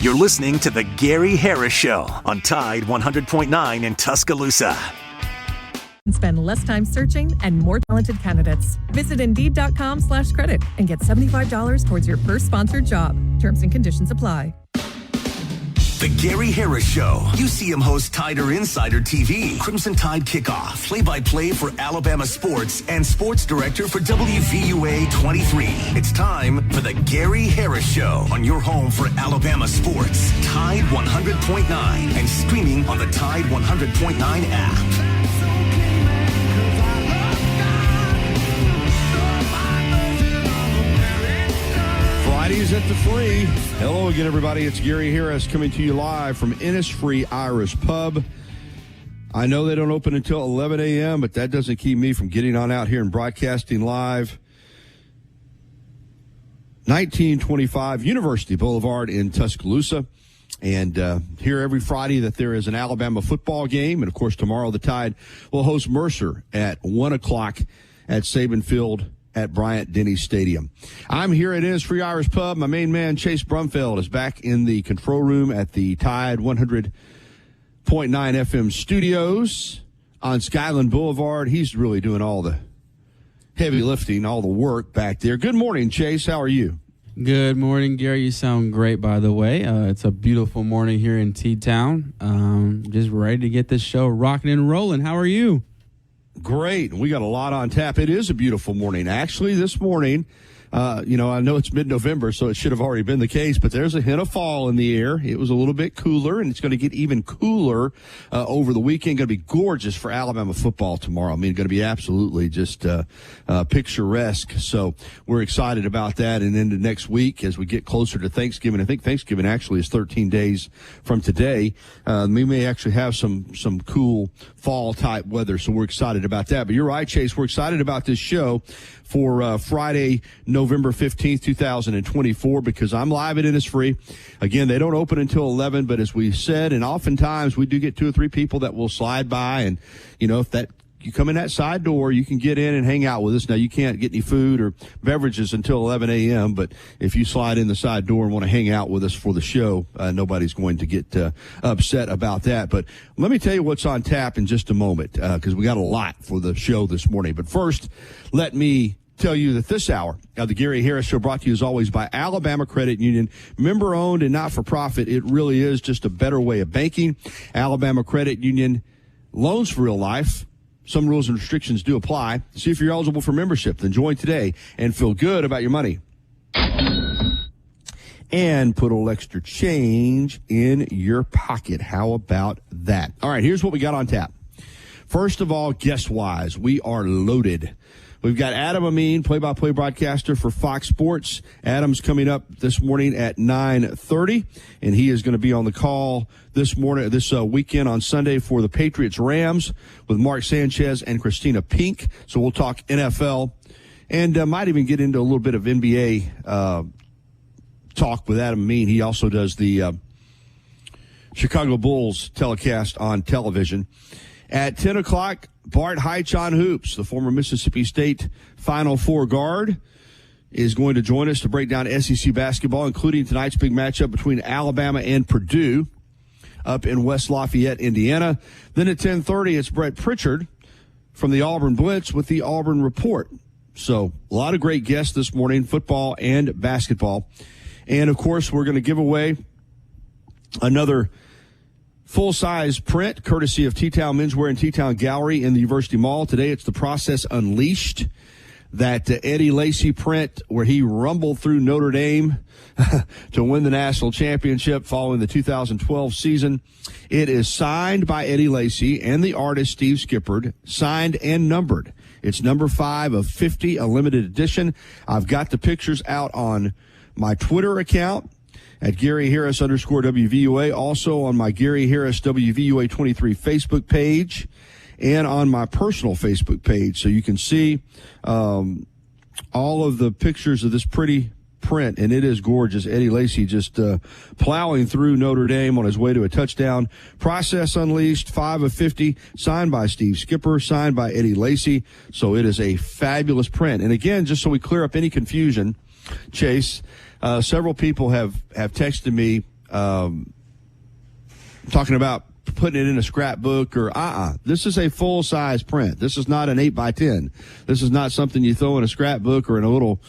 You're listening to The Gary Harris Show on Tide 100.9 in Tuscaloosa. Spend less time searching and more talented candidates. Visit Indeed.com/credit and get $75 towards your first sponsored job. Terms and conditions apply. The Gary Harris Show. UCM host Tider Insider TV, Crimson Tide Kickoff, play-by-play for Alabama sports, and sports director for WVUA 23. It's time for the Gary Harris Show on your home for Alabama sports. Tide 100.9 and streaming on the Tide 100.9 app. Fridays at the Free. Hello again, everybody. It's Gary Harris coming to you live from Innisfree Irish Pub. I know they don't open until 11 a.m., but that doesn't keep me from getting on out here and broadcasting live. 1925 University Boulevard in Tuscaloosa. And here every Friday that there is an Alabama football game. And, of course, tomorrow the Tide will host Mercer at 1 o'clock at Saban Field at Bryant-Denny Stadium. I'm here at Innisfree Irish Pub. My main man, Chase Brumfeld, is back in the control room at the Tide 100.9 FM studios on Skyland Boulevard. He's really doing all the heavy lifting, all the work back there. Good morning, Chase. How are you? Good morning, Gary. You sound great, by the way. It's a beautiful morning here in T-Town. Just ready to get this show rocking and rolling. How are you? Great. We got a lot on tap. It is a beautiful morning. Actually, this morning, I know it's mid-November, so it should have already been the case, but there's a hint of fall in the air. It was a little bit cooler, and it's going to get even cooler over the weekend. Going to be gorgeous for Alabama football tomorrow. I mean, going to be absolutely just picturesque. So we're excited about that. And into next week as we get closer to Thanksgiving. I think Thanksgiving actually is 13 days from today. We may actually have some cool fall-type weather, so we're excited about that. But you're right, Chase. We're excited about this show for Friday, November 15th, 2024, because I'm live at Innisfree. Again, they don't open until 11, but as we said, and oftentimes we do get 2 or 3 people that will slide by, and, if you come in that side door, you can get in and hang out with us. Now, you can't get any food or beverages until 11 a.m., but if you slide in the side door and want to hang out with us for the show, nobody's going to get upset about that. But let me tell you what's on tap in just a moment, because we got a lot for the show this morning. But first, let me tell you that this hour of the Gary Harris Show, brought to you as always by Alabama Credit Union, member-owned and not-for-profit. It really is just a better way of banking. Alabama Credit Union, loans for real life. Some rules and restrictions do apply. See if you're eligible for membership. Then join today and feel good about your money. And put a little extra change in your pocket. How about that? All right, here's what we got on tap. First of all, guest-wise, we are loaded. We've got Adam Amin, play-by-play broadcaster for Fox Sports. Adam's coming up this morning at 9:30, and he is going to be on the call this weekend on Sunday for the Patriots-Rams with Mark Sanchez and Christina Pink. So we'll talk NFL and might even get into a little bit of NBA talk with Adam Amin. He also does the Chicago Bulls telecast on television. At 10 o'clock, Bart Heitch on Hoops, the former Mississippi State Final Four guard, is going to join us to break down SEC basketball, including tonight's big matchup between Alabama and Purdue up in West Lafayette, Indiana. Then at 10:30, it's Brett Pritchard from the Auburn Blitz with the Auburn Report. So a lot of great guests this morning, football and basketball. And, of course, we're going to give away another full-size print, courtesy of T-Town Menswear and T-Town Gallery in the University Mall. Today it's The Process Unleashed, that Eddie Lacy print where he rumbled through Notre Dame to win the national championship following the 2012 season. It is signed by Eddie Lacy and the artist Steve Skippard, signed and numbered. It's number 5 of 50, a limited edition. I've got the pictures out on my Twitter account at Gary Harris _WVUA, also on my Gary Harris WVUA 23 Facebook page, and on my personal Facebook page. So you can see all of the pictures of this pretty print, and it is gorgeous. Eddie Lacy just plowing through Notre Dame on his way to a touchdown. Process Unleashed, 5 of 50, signed by Steve Skipper, signed by Eddie Lacy. So it is a fabulous print. And again, just so we clear up any confusion, Chase, several people have texted me talking about putting it in a scrapbook or This is a full-size print. This is not an 8x10. This is not something you throw in a scrapbook or in a little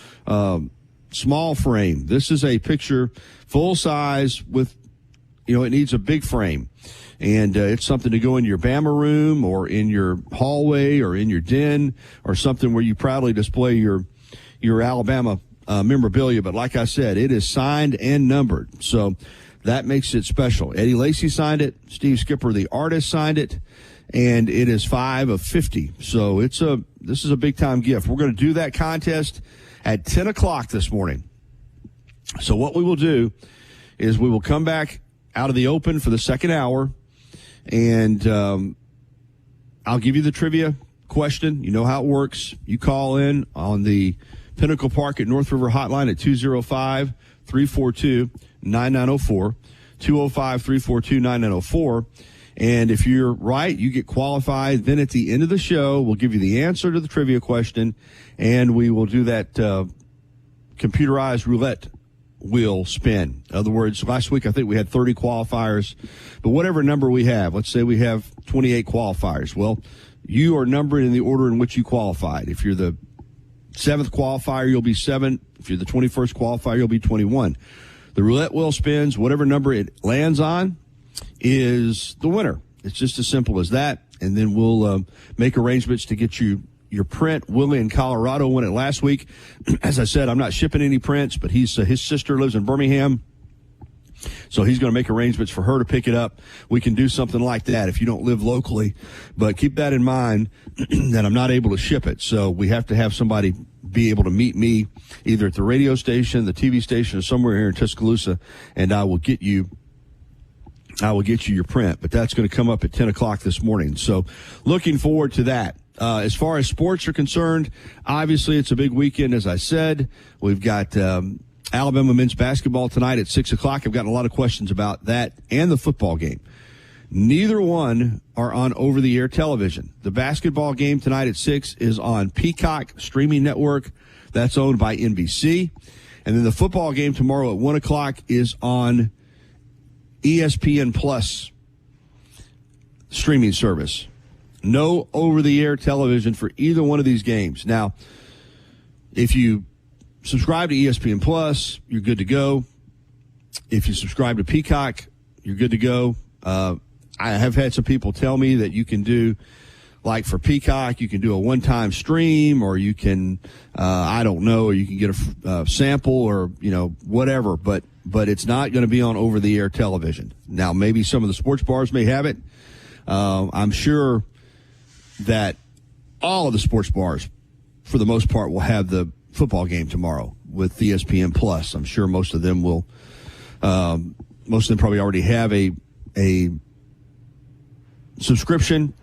small frame. This is a picture full-size with, it needs a big frame. And it's something to go in your Bama room or in your hallway or in your den or something where you proudly display your Alabama memorabilia. But like I said, it is signed and numbered. So that makes it special. Eddie Lacy signed it. Steve Skipper, the artist, signed it. And it is 5 of 50. So this is a big-time gift. We're going to do that contest at 10 o'clock this morning. So what we will do is we will come back out of the open for the second hour. And I'll give you the trivia question. You know how it works. You call in on the Pinnacle Park at North River hotline at 205-342-9904, 205-342-9904. And if you're right, you get qualified. Then at the end of the show, we'll give you the answer to the trivia question, and we will do that computerized roulette wheel spin. In other words, last week I think we had 30 qualifiers, but whatever number we have, let's say we have 28 qualifiers. Well, you are numbered in the order in which you qualified. If you're the 7th qualifier, you'll be 7. If you're the 21st qualifier, you'll be 21. The roulette wheel spins. Whatever number it lands on is the winner. It's just as simple as that. And then we'll make arrangements to get you your print. Willie in Colorado won it last week. As I said, I'm not shipping any prints, but his sister lives in Birmingham, so he's going to make arrangements for her to pick it up. We can do something like that if you don't live locally, but keep that in mind that I'm not able to ship it. So we have to have somebody be able to meet me either at the radio station, the TV station, or somewhere here in Tuscaloosa, and I will get you your print. But that's going to come up at 10 o'clock this morning. So looking forward to that. As far as sports are concerned, obviously it's a big weekend, as I said. We've got Alabama men's basketball tonight at 6 o'clock. I've gotten a lot of questions about that and the football game. Neither one are on over-the-air television. The basketball game tonight at 6 is on Peacock streaming network. That's owned by NBC. And then the football game tomorrow at 1 o'clock is on ESPN Plus streaming service. No over-the-air television for either one of these games. Now, if you subscribe to ESPN Plus, you're good to go. If you subscribe to Peacock, you're good to go. I have had some people tell me that you can do, like for Peacock, you can do a one-time stream, or you can, I don't know, or you can get a sample, or, whatever. But it's not going to be on over-the-air television. Now, maybe some of the sports bars may have it. I'm sure that all of the sports bars, for the most part, will have the football game tomorrow with ESPN Plus. I'm sure most of them will. Most of them probably already have a subscription.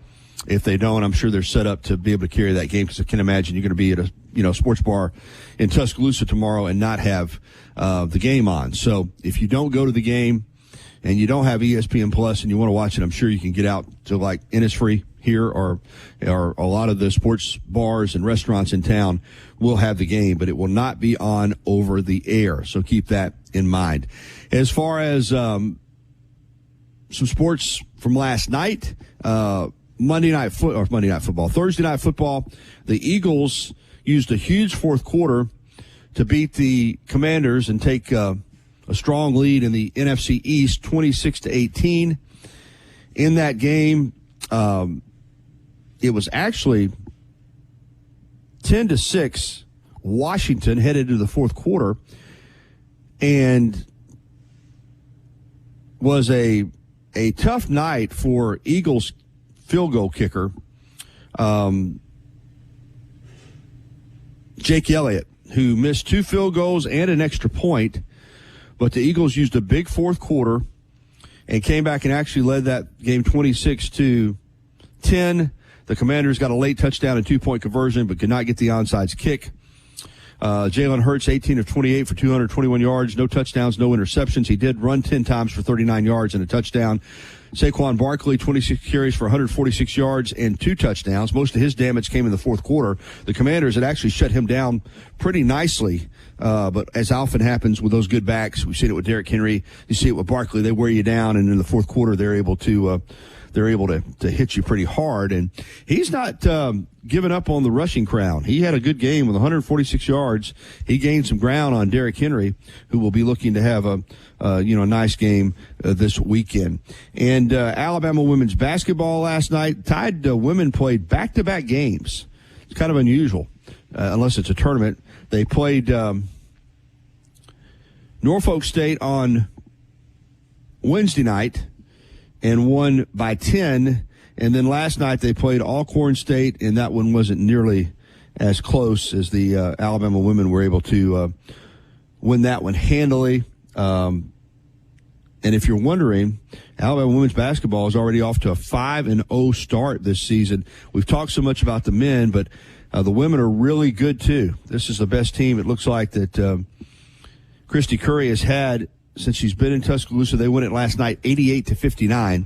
If they don't, I'm sure they're set up to be able to carry that game, because I can imagine you're going to be at a sports bar in Tuscaloosa tomorrow and not have the game on. So if you don't go to the game and you don't have ESPN Plus and you want to watch it, I'm sure you can get out to like Innisfree here, or a lot of the sports bars and restaurants in town will have the game, but it will not be on over the air. So keep that in mind. As far as some sports from last night, Thursday night football, the Eagles used a huge fourth quarter to beat the Commanders and take a strong lead in the NFC East, 26-18. In that game, it was actually 10-6. Washington headed into the fourth quarter, and was a tough night for Eagles field goal kicker Jake Elliott, who missed 2 field goals and an extra point. But the Eagles used a big fourth quarter and came back and actually led that game 26-10. The Commanders got a late touchdown and 2-point conversion, but could not get the onside kick. Jalen Hurts, 18 of 28 for 221 yards, no touchdowns, no interceptions. He did run 10 times for 39 yards and a touchdown. Saquon Barkley, 26 carries for 146 yards and 2 touchdowns. Most of his damage came in the fourth quarter. The Commanders had actually shut him down pretty nicely, but as often happens with those good backs, we've seen it with Derrick Henry. You see it with Barkley. They wear you down, and in the fourth quarter, they're able to hit you pretty hard. And he's not giving up on the rushing crown. He had a good game with 146 yards. He gained some ground on Derrick Henry, who will be looking to have a nice game this weekend. And Alabama women's basketball last night. Tide women played back-to-back games. It's kind of unusual, unless it's a tournament. They played Norfolk State on Wednesday night and won by 10. And then last night they played Alcorn State, and that one wasn't nearly as close as the Alabama women were able to win that one handily. And if you're wondering, Alabama women's basketball is already off to a 5-0 start this season. We've talked so much about the men, but the women are really good too. This is the best team it looks like that Christy Curry has had since she's been in Tuscaloosa. They won it last night, 88-59.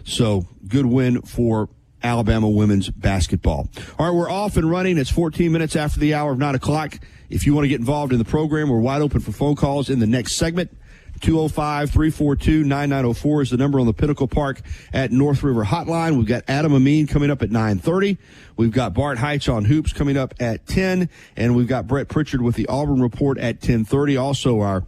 So good win for Alabama women's basketball. All right, we're off and running. It's 14 minutes after the hour of 9 o'clock. If you want to get involved in the program, we're wide open for phone calls in the next segment. 205-342-9904 is the number on the Pinnacle Park at North River Hotline. We've got Adam Amin coming up at 9:30. We've got Bart Heitch on hoops coming up at 10. And we've got Brett Pritchard with the Auburn Report at 10:30. Also, our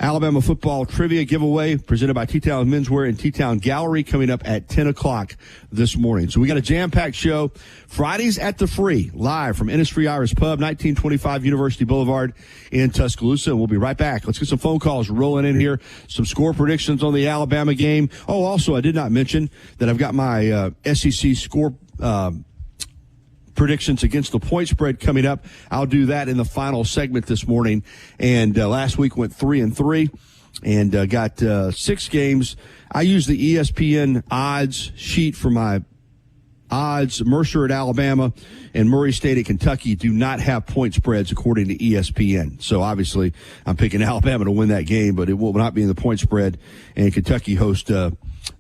Alabama football trivia giveaway presented by T-Town Menswear and T-Town Gallery coming up at 10 o'clock this morning. So we got a jam-packed show. Fridays at the Free, live from Innisfree Irish Pub, 1925 University Boulevard in Tuscaloosa. And we'll be right back. Let's get some phone calls rolling in here. Some score predictions on the Alabama game. Oh, also, I did not mention that I've got my SEC score predictions against the point spread coming up. I'll do that in the final segment this morning. And last week went 3-3 and got 6 games. I use the ESPN odds sheet for my odds. Mercer at Alabama and Murray State at Kentucky do not have point spreads according to ESPN. So obviously I'm picking Alabama to win that game, but it will not be in the point spread. And Kentucky host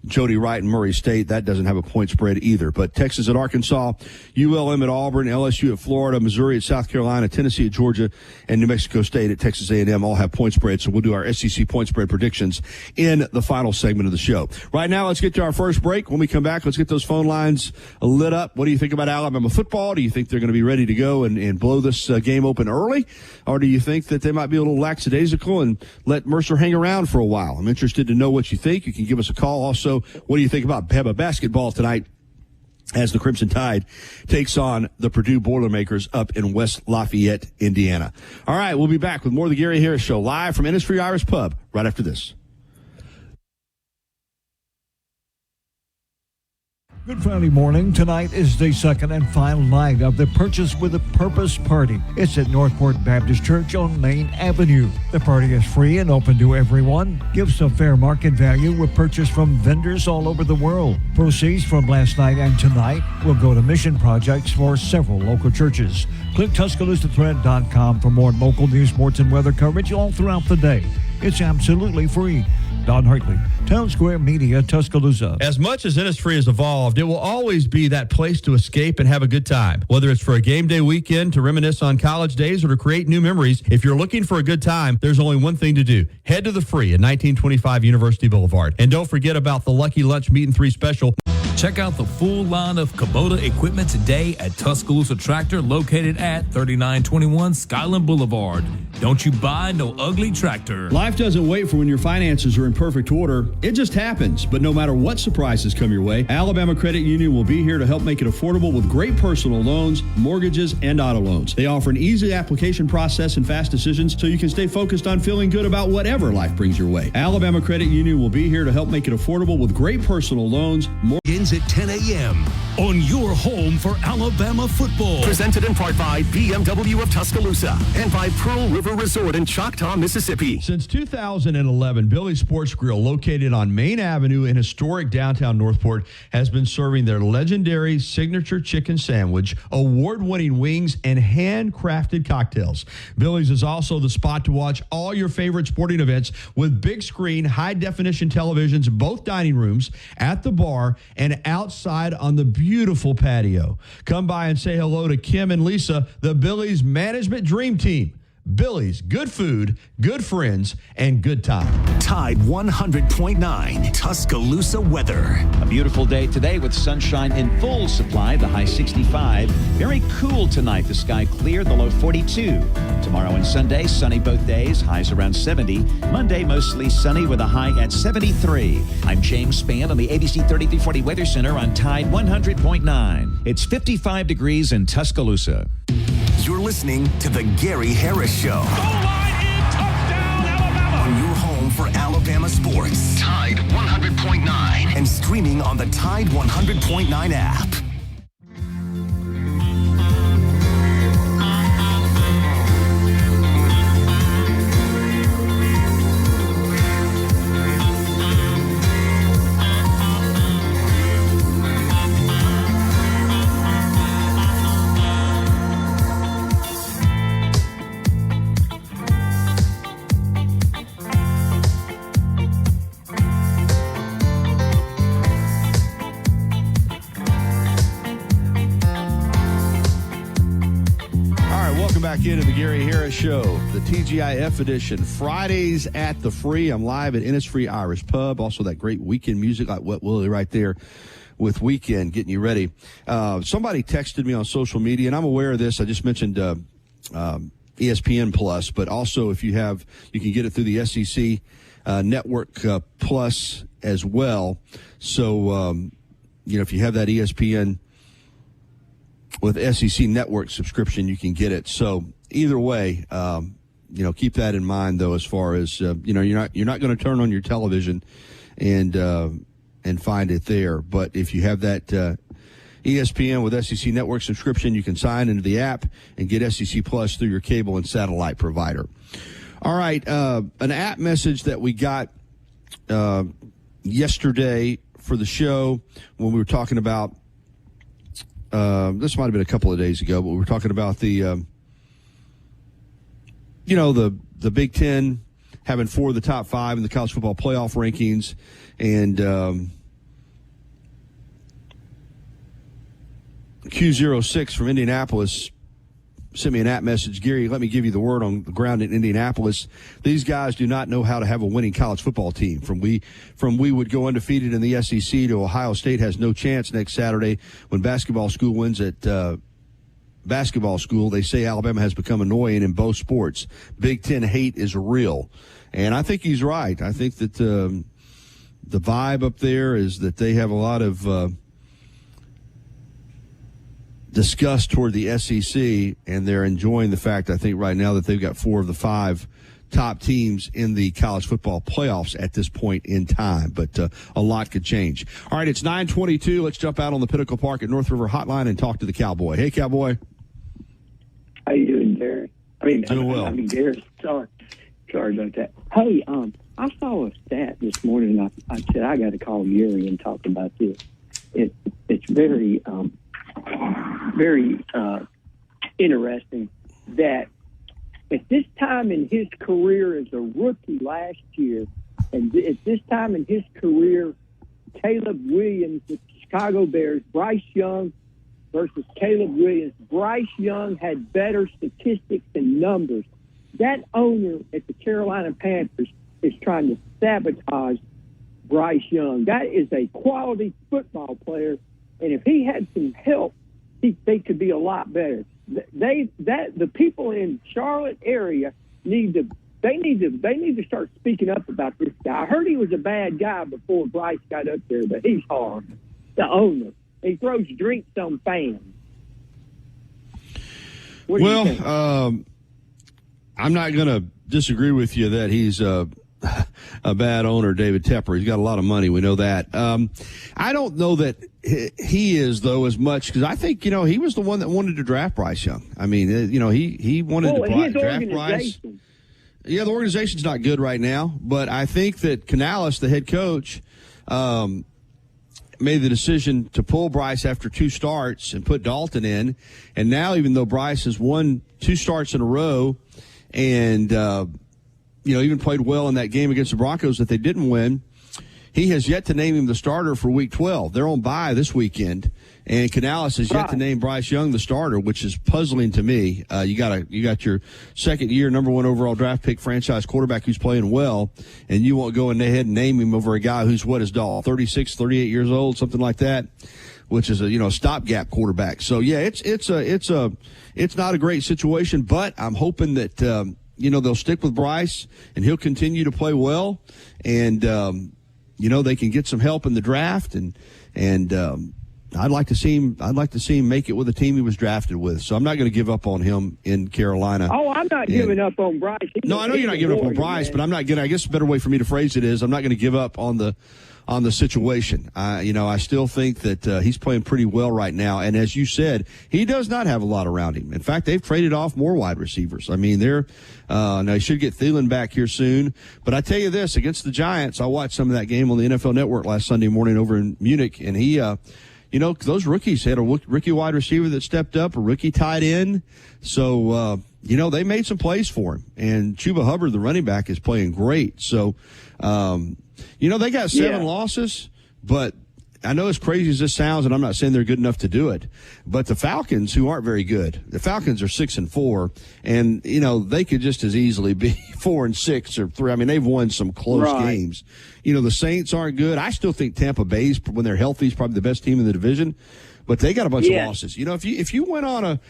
Jody Wright and Murray State. That doesn't have a point spread either. But Texas at Arkansas, ULM at Auburn, LSU at Florida, Missouri at South Carolina, Tennessee at Georgia, and New Mexico State at Texas A&M all have point spreads. So we'll do our SEC point spread predictions in the final segment of the show. Right now, let's get to our first break. When we come back, let's get those phone lines lit up. What do you think about Alabama football? Do you think they're going to be ready to go and blow this game open early? Or do you think that they might be a little lackadaisical and let Mercer hang around for a while? I'm interested to know what you think. You can give us a call. Also, what do you think about Bama basketball tonight as the Crimson Tide takes on the Purdue Boilermakers up in West Lafayette, Indiana? All right, we'll be back with more of the Gary Harris Show live from Innisfree Irish Pub right after this. Good Friday morning. Tonight is the second and final night of the Purchase with a Purpose party. It's at Northport Baptist Church on Main Avenue. The party is free and open to everyone. Gifts of fair market value were purchased from vendors all over the world. Proceeds from last night and tonight will go to mission projects for several local churches. Click TuscaloosaThread.com for more local news, sports, and weather coverage all throughout the day. It's absolutely free. Don Hartley, Town Square Media, Tuscaloosa. As much as Innisfree has evolved, it will always be that place to escape and have a good time. Whether it's for a game day weekend, to reminisce on college days, or to create new memories, if you're looking for a good time, there's only one thing to do. Head to the Free at 1925 University Boulevard. And don't forget about the Lucky Lunch Meat and 3 special. Check out the full line of Kubota equipment today at Tuscaloosa Tractor, located at 3921 Skyland Boulevard. Don't you buy no ugly tractor. Life doesn't wait for when your finances are in perfect order. It just happens. But no matter what surprises come your way, Alabama Credit Union will be here to help make it affordable with great personal loans, mortgages, and auto loans. They offer an easy application process and fast decisions so you can stay focused on feeling good about whatever life brings your way. Alabama Credit Union will be here to help make it affordable with great personal loans, Begins at 10 a.m. on your home for Alabama football. Presented in part by BMW of Tuscaloosa and by Pearl River Resort in Choctaw, Mississippi. Since 2011, Billy's Sports Grill, located on Main Avenue in historic downtown Northport, has been serving their legendary signature chicken sandwich, award-winning wings, and handcrafted cocktails. Billy's is also the spot to watch all your favorite sporting events with big screen, high-definition televisions in both dining rooms, at the bar, and outside on the beautiful patio. Come by and say hello to Kim and Lisa, the Billy's Management Dream Team. Billy's, good food, good friends, and good time. Tide 100.9 Tuscaloosa weather. A beautiful day today with sunshine in full supply, the high 65. Very cool tonight, the sky clear, the low 42. Tomorrow and Sunday, sunny both days, highs around 70. Monday, mostly sunny with a high at 73. I'm James Spann on the ABC 3340 Weather Center on Tide 100.9. It's 55 degrees in Tuscaloosa. You're listening to The Gary Harris Show. Goal line in, touchdown, Alabama. On your home for Alabama sports. Tide 100.9. And streaming on the Tide 100.9 app. Back into the Gary Harris Show, the TGIF edition, Fridays at the Free. I'm live at Innisfree Irish Pub. Also, that great weekend music like Wet Willie right there with Weekend, getting you ready. Somebody texted me on social media, and I'm aware of this. I just mentioned ESPN Plus, but also if you can get it through the SEC Network Plus as well. So, if you have that ESPN with SEC Network subscription, you can get it. So either way, keep that in mind though, as far as you're not going to turn on your television and find it there. But if you have that ESPN with SEC Network subscription, you can sign into the app and get SEC Plus through your cable and satellite provider. All right, an app message that we got yesterday for the show when we were talking about. This might have been a couple of days ago, but we were talking about the Big Ten having 4 of the top 5 in the college football playoff rankings, and Q06 from Indianapolis sent me an app message. Gary, let me give you the word on the ground in Indianapolis. These guys do not know how to have a winning college football team. From we would go undefeated in the SEC to Ohio State has no chance next Saturday when basketball school wins at basketball school. They say Alabama has become annoying in both sports. Big Ten hate is real. And I think he's right. I think that the vibe up there is that they have a lot of disgust toward the SEC, and they're enjoying the fact, I think, right now that they've got 4 of the 5 top teams in the college football playoffs at this point in time. But a lot could change. All right, it's 9:22. Let's jump out on the Pinnacle Park at North River Hotline and talk to the Cowboy. Hey, Cowboy. How you doing, Gary? Doing well. Gary, sorry about that. Hey, I saw a stat this morning, and I said I got to call Gary and talk about this. It's very interesting that at this time in his career as a rookie last year, and at this time in his career, Caleb Williams with the Chicago Bears, Bryce Young versus Caleb Williams. Bryce Young had better statistics and numbers. That owner at the Carolina Panthers is trying to sabotage Bryce Young. That is a quality football player, and if he had some help, they could be a lot better. The people in Charlotte area need to start speaking up about this guy. I heard he was a bad guy before Bryce got up there, but he's hard. The owner, he throws drinks on fans. Well, I'm not going to disagree with you that he's a bad owner, David Tepper. He's got a lot of money. We know that. I don't know that he is, though, as much, because I think, he was the one that wanted to draft Bryce Young. I mean, he wanted to draft Bryce. Yeah, the organization's not good right now, but I think that Canales, the head coach, made the decision to pull Bryce after 2 starts and put Dalton in. And now, even though Bryce has won 2 starts in a row and, even played well in that game against the Broncos that they didn't win, he has yet to name him the starter for Week 12. They're on bye this weekend, and Canales has yet to name Bryce Young the starter, which is puzzling to me. You got your second-year number 1 overall draft pick franchise quarterback who's playing well, and you won't go ahead and name him over a guy who's, what is Dahl, 36, 38 years old, something like that, which is a stopgap quarterback. So yeah, it's not a great situation, but I'm hoping that they'll stick with Bryce and he'll continue to play well, and they can get some help in the draft, and I'd like to see him make it with the team he was drafted with. So I'm not going to give up on him in Carolina. Oh, I'm not giving up on Bryce. No, I know you're not giving up on Bryce, but I'm not going. I guess a better way for me to phrase it is I'm not going to give up on the situation. I still think that he's playing pretty well right now. And as you said, he does not have a lot around him. In fact, they've traded off more wide receivers. I mean, now they should get Thielen back here soon. But I tell you this, against the Giants, I watched some of that game on the NFL Network last Sunday morning over in Munich, and he, those rookies had a rookie wide receiver that stepped up, a rookie tight end. So, they made some plays for him. And Chuba Hubbard, the running back, is playing great. So, they got 7 losses, but I know as crazy as this sounds, and I'm not saying they're good enough to do it, but the Falcons, who aren't very good, the Falcons are 6-4, and, they could just as easily be 4-6 or 3. I mean, they've won some close games. The Saints aren't good. I still think Tampa Bay's, when they're healthy, is probably the best team in the division, but they got a bunch of losses. If you went on a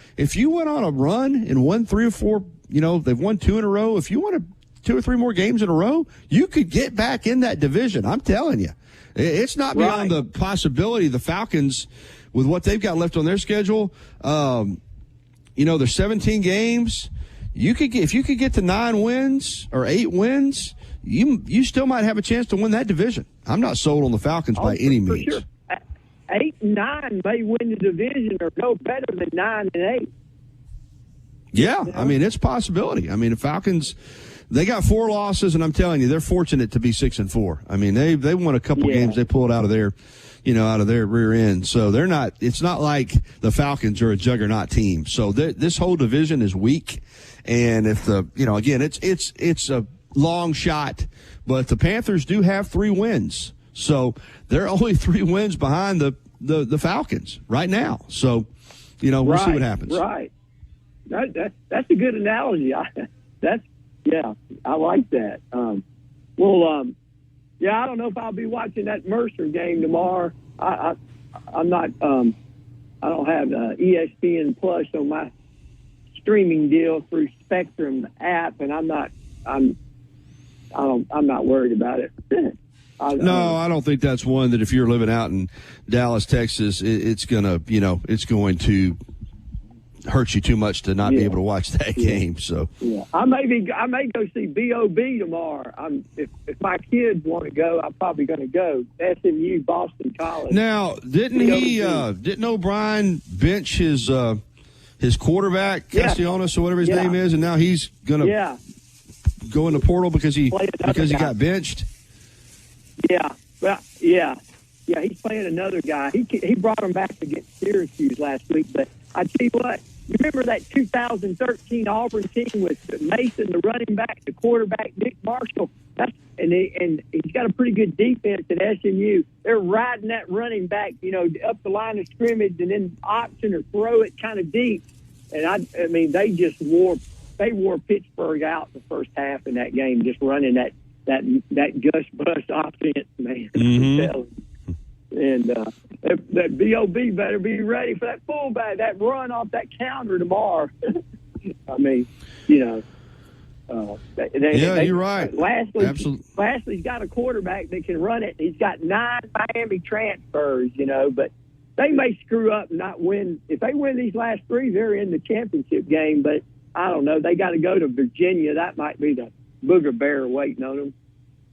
run and won 3 or 4, they've won 2 in a row. If you won 2 or 3 more games in a row, you could get back in that division. I'm telling you. It's not beyond the possibility. The Falcons, with what they've got left on their schedule, there's 17 games. If you could get to 9 wins or 8 wins, you still might have a chance to win that division. I'm not sold on the Falcons by any means. Sure. 8 and 9 may win the division or go better than 9 and 8. Yeah, I mean, it's a possibility. I mean, the Falcons, they got 4 losses, and I'm telling you, they're fortunate to be 6-4. I mean, they won a couple games they pulled out of their rear end. So they're not. It's not like the Falcons are a juggernaut team. So this whole division is weak, and if again, it's a long shot, but the Panthers do have 3 wins. So they're only 3 wins behind the Falcons right now. So we'll see what happens. Right. That's a good analogy. I like that. I don't know if I'll be watching that Mercer game tomorrow. I'm not. I don't have ESPN Plus on my streaming deal through Spectrum app, and I'm not worried about it. I don't think that's one that if you're living out in Dallas, Texas, it's going to hurt you too much to not be able to watch that game. So I may go see B.O.B. tomorrow. If my kids want to go, I'm probably going to go. SMU, Boston College. Now, didn't O'Brien bench his quarterback, Castellanos or whatever his name is, and now he's going to go in the portal because he got benched? Yeah, he's playing another guy. He brought him back against Syracuse last week, but I tell you what, you remember that 2013 Auburn team with Mason, the running back, the quarterback, Nick Marshall? And he's got a pretty good defense at SMU. They're riding that running back, up the line of scrimmage and then option or throw it kind of deep. And I mean, they wore Pittsburgh out the first half in that game, just running that Gus Bus offense, man. Mm-hmm. And that B.O.B. better be ready for that fullback, that run off that counter tomorrow. I mean, you're right. Lastly's got a quarterback that can run it. He's got 9 Miami transfers, but they may screw up and not win. If they win these last 3, they're in the championship game. But I don't know. They got to go to Virginia. That might be the booger bear waiting on them.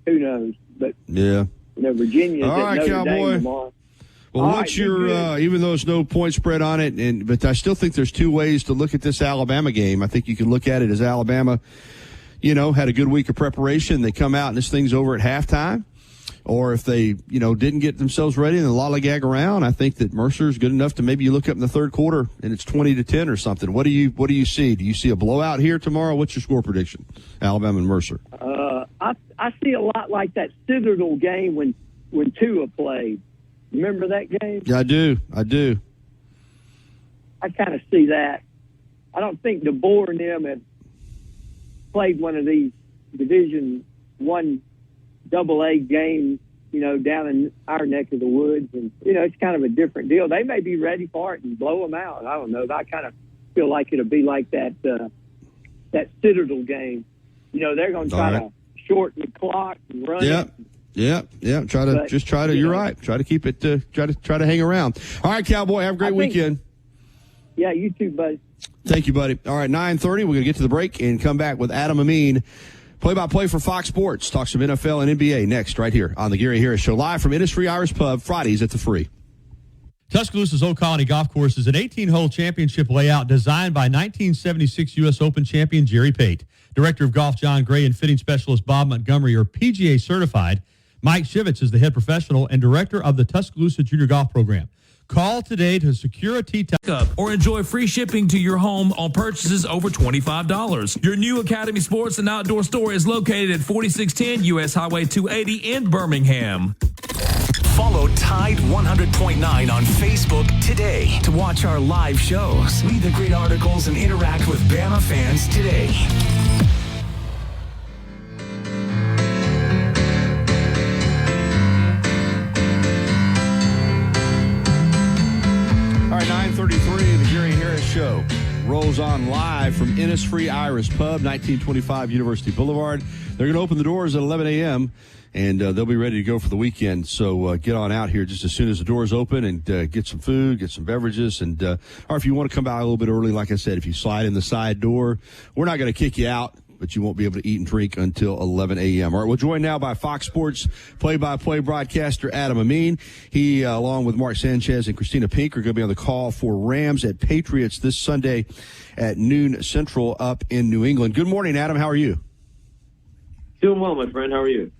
who knows? But Yeah. Virginia's All at right, Notre Cowboy. Dame tomorrow. Well, All what's right, your even though there's no point spread on it, but I still think there's two ways to look at this Alabama game. I think you can look at it as Alabama, had a good week of preparation. They come out and this thing's over at halftime. Or if they, didn't get themselves ready and lollygag around, I think that Mercer's good enough to maybe you look up in the third quarter and it's 20-10 or something. What do you see? Do you see a blowout here tomorrow? What's your score prediction? Alabama and Mercer. I see a lot like that Citadel game when Tua played. Remember that game? Yeah, I do. I kind of see that. I don't think DeBoer and them have played one of these Division I AA games, down in our neck of the woods. And, it's kind of a different deal. They may be ready for it and blow them out. I don't know. I kind of feel like it'll be like that Citadel game. They're going to try to shorten the clock and run it. Yeah. Try to. You're right. Try to keep it. Try to hang around. All right, Cowboy. Have a great weekend. Yeah, you too, buddy. Thank you, buddy. All right, 9:30. We're going to get to the break and come back with Adam Amin, play-by-play for Fox Sports. Talk some NFL and NBA next, right here on the Gary Harris Show, live from Innisfree Irish Pub, Fridays at the Free. Tuscaloosa's Old Colony Golf Course is an 18-hole championship layout designed by 1976 U.S. Open champion Jerry Pate. Director of Golf John Gray and fitting specialist Bob Montgomery are PGA certified. Mike Shivitz is the head professional and director of the Tuscaloosa Junior Golf Program. Call today to secure a tee time. Or enjoy free shipping to your home on purchases over $25. Your new Academy Sports and Outdoor store is located at 4610 U.S. Highway 280 in Birmingham. Follow Tide 100.9 on Facebook today to watch our live shows, read the great articles, and interact with Bama fans today. All right, 9:33, the Gary Harris Show rolls on live from Innisfree Irish Pub, 1925 University Boulevard. They're going to open the doors at 11 a.m., and they'll be ready to go for the weekend. So get on out here just as soon as the doors open and get some food, get some beverages. And or if you want to come out a little bit early, like I said, if you slide in the side door, we're not going to kick you out, but you won't be able to eat and drink until 11 a.m. All right, we're joined now by Fox Sports play-by-play broadcaster Adam Amin. He, along with Mark Sanchez and Christina Pink, are going to be on the call for Rams at Patriots this Sunday at noon Central up in New England. Good morning, Adam. How are you? Doing well, my friend. How are you?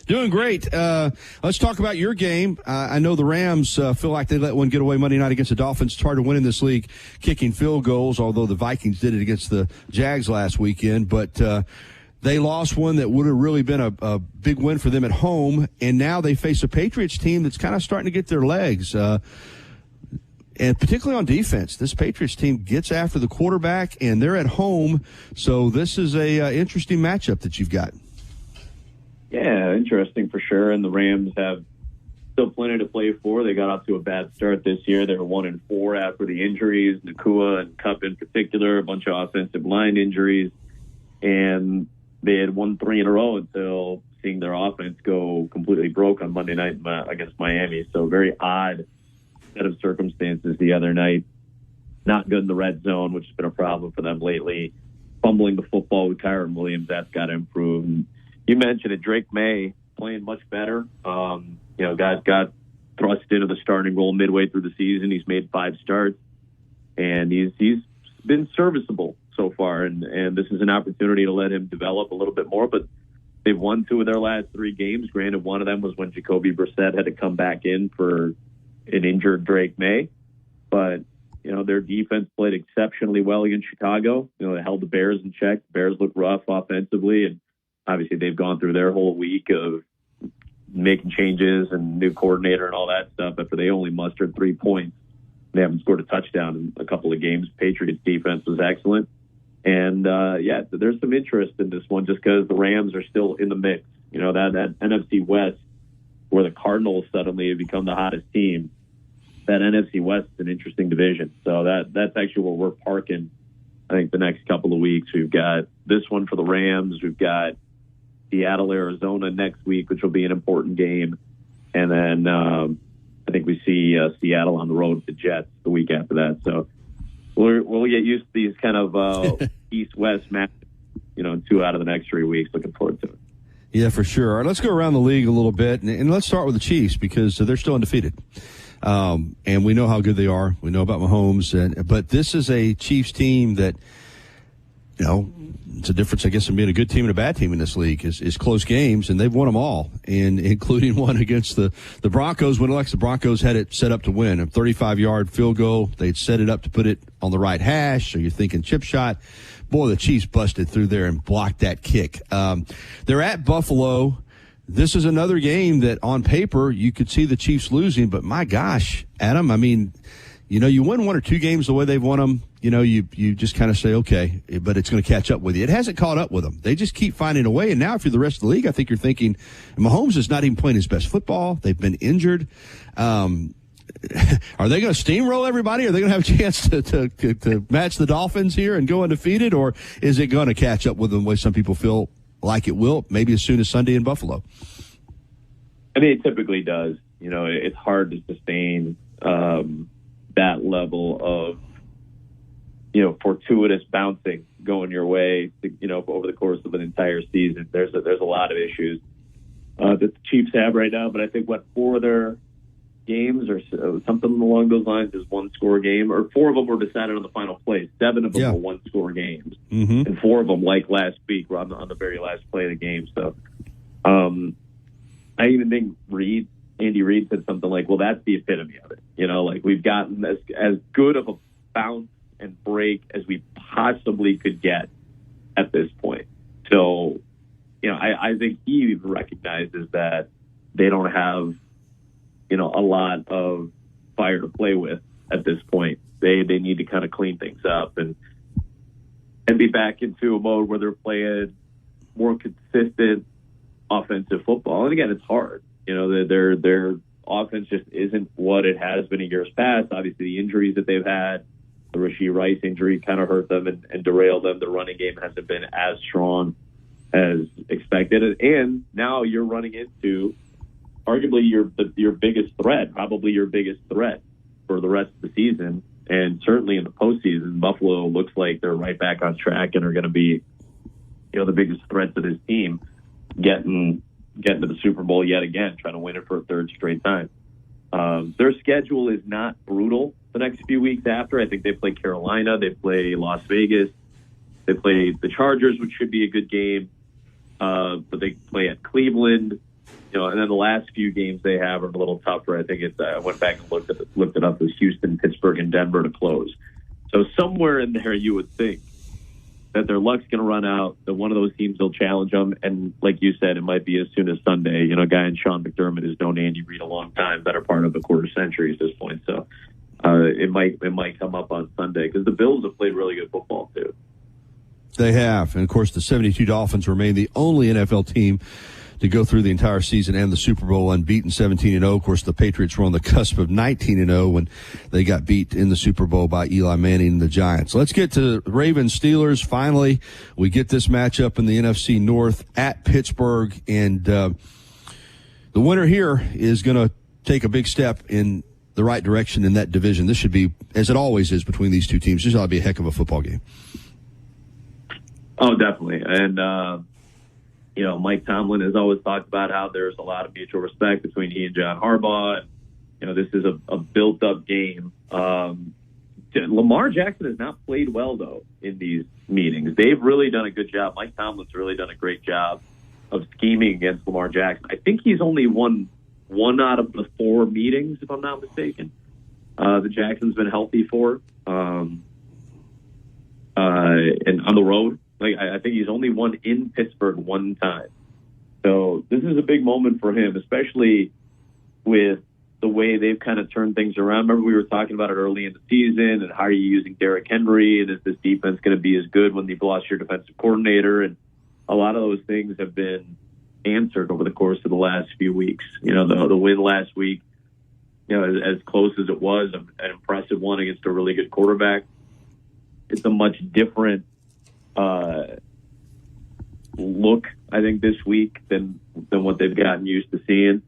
Doing great. Let's talk about your game. I know the Rams feel like they let one get away Monday night against the Dolphins. It's hard to win in this league kicking field goals, although the Vikings did it against the Jags last weekend. But they lost one that would have really been a big win for them at home, and now they face a Patriots team that's kind of starting to get their legs. And particularly on defense, this Patriots team gets after the quarterback, and they're at home. So this is a interesting matchup that you've got. Yeah, interesting for sure. And the Rams have still plenty to play for. They got off to a bad start this year. They were 1-4 after the injuries, Nakua and Kupp in particular, a bunch of offensive line injuries. And they had won 3 in a row until seeing their offense go completely broke on Monday night against Miami. So very odd set of circumstances the other night. Not good in the red zone, which has been a problem for them lately. Fumbling the football with Kyren Williams, that's got to improve. And you mentioned it, Drake May playing much better. Got thrust into the starting role midway through the season. He's made 5 starts, and he's been serviceable so far. And this is an opportunity to let him develop a little bit more. But they've won 2 of their last 3 games. Granted, one of them was when Jacoby Brissett had to come back in for an injured Drake May. But their defense played exceptionally well against Chicago. They held the Bears in check. The Bears look rough offensively, and obviously they've gone through their whole week of making changes and new coordinator and all that stuff after they only mustered 3 points. They haven't scored a touchdown in a couple of games. Patriots defense was excellent. And, there's some interest in this one just because the Rams are still in the mix. That NFC West where the Cardinals suddenly have become the hottest team. That NFC West is an interesting division. So that's actually where we're parking, I think, the next couple of weeks. We've got this one for the Rams. We've got Seattle, Arizona next week, which will be an important game. And then I think we see Seattle on the road with the Jets the week after that. So we'll get used to these kind of East-West matches, in 2 out of the next 3 weeks. Looking forward to it. Yeah, for sure. All right, let's go around the league a little bit, and let's start with the Chiefs because they're still undefeated. And we know how good they are. We know about Mahomes. But this is a Chiefs team that, it's a difference, I guess, in being a good team and a bad team in this league is close games, and they've won them all, and including one against the Broncos when the Broncos had it set up to win. A 35-yard field goal. They'd set it up to put it on the right hash, so you're thinking chip shot. Boy, the Chiefs busted through there and blocked that kick. They're at Buffalo. This is another game that on paper you could see the Chiefs losing, but my gosh, Adam, I mean, you win one or two games the way they've won them, you just kind of say, okay, but it's going to catch up with you. It hasn't caught up with them. They just keep finding a way, and now if you're the rest of the league, I think you're thinking Mahomes is not even playing his best football. They've been injured. Are they going to steamroll everybody? Are they going to have a chance to match the Dolphins here and go undefeated, or is it going to catch up with them the way some people feel like it will, maybe as soon as Sunday in Buffalo? I mean, it typically does. It's hard to sustain that level of, fortuitous bouncing going your way, over the course of an entire season. There's a lot of issues that the Chiefs have right now, but I think 4 of their games or something along those lines is one-score game, or 4 of them were decided on the final play. 7 of them were one-score games, and 4 of them, like last week, were on the very last play of the game. So I even think Andy Reid said something like, well, that's the epitome of it. We've gotten as good of a bounce and break as we possibly could get at this point. So, I think he recognizes that they don't have, a lot of fire to play with at this point. They need to kind of clean things up and be back into a mode where they're playing more consistent offensive football. And again, it's hard. Their offense just isn't what it has been in years past. Obviously, the injuries that they've had, the Rashee Rice injury kind of hurt them and derailed them. The running game hasn't been as strong as expected. And now you're running into arguably your biggest threat, probably your biggest threat for the rest of the season. And certainly in the postseason, Buffalo looks like they're right back on track and are going to be, the biggest threat to this team getting to the Super Bowl yet again, trying to win it for a third straight time. Their schedule is not brutal the next few weeks after. I think they play Carolina, they play Las Vegas, they play the Chargers, which should be a good game, but they play at Cleveland, and then the last few games they have are a little tougher. I think I went back and looked it up. It was Houston, Pittsburgh, and Denver to close. So somewhere in there you would think that their luck's going to run out, that one of those teams will challenge them. And like you said, it might be as soon as Sunday. A guy in Sean McDermott has known Andy Reid a long time, better part of a quarter century at this point. So it might come up on Sunday because the Bills have played really good football too. They have. And, of course, the 72 Dolphins remain the only NFL team to go through the entire season and the Super Bowl unbeaten 17-0. Of course, the Patriots were on the cusp of 19-0 when they got beat in the Super Bowl by Eli Manning and the Giants. Let's get to Ravens-Steelers. Finally, we get this matchup in the NFC North at Pittsburgh. And the winner here is going to take a big step in the right direction in that division. This should be, as it always is between these two teams, this ought to be a heck of a football game. Oh, definitely. And, Mike Tomlin has always talked about how there's a lot of mutual respect between he and John Harbaugh. And, this is a built-up game. Lamar Jackson has not played well, though, in these meetings. They've really done a good job. Mike Tomlin's really done a great job of scheming against Lamar Jackson. I think he's only won 1 out of the 4 meetings, if I'm not mistaken, that Jackson's been healthy for. And on the road. I think he's only won in Pittsburgh 1 time. So this is a big moment for him, especially with the way they've kind of turned things around. Remember, we were talking about it early in the season, and how are you using Derrick Henry, and is this defense going to be as good when you've lost your defensive coordinator? And a lot of those things have been answered over the course of the last few weeks. The win last week, as close as it was, an impressive one against a really good quarterback. It's a much different look, I think, this week than what they've gotten used to seeing.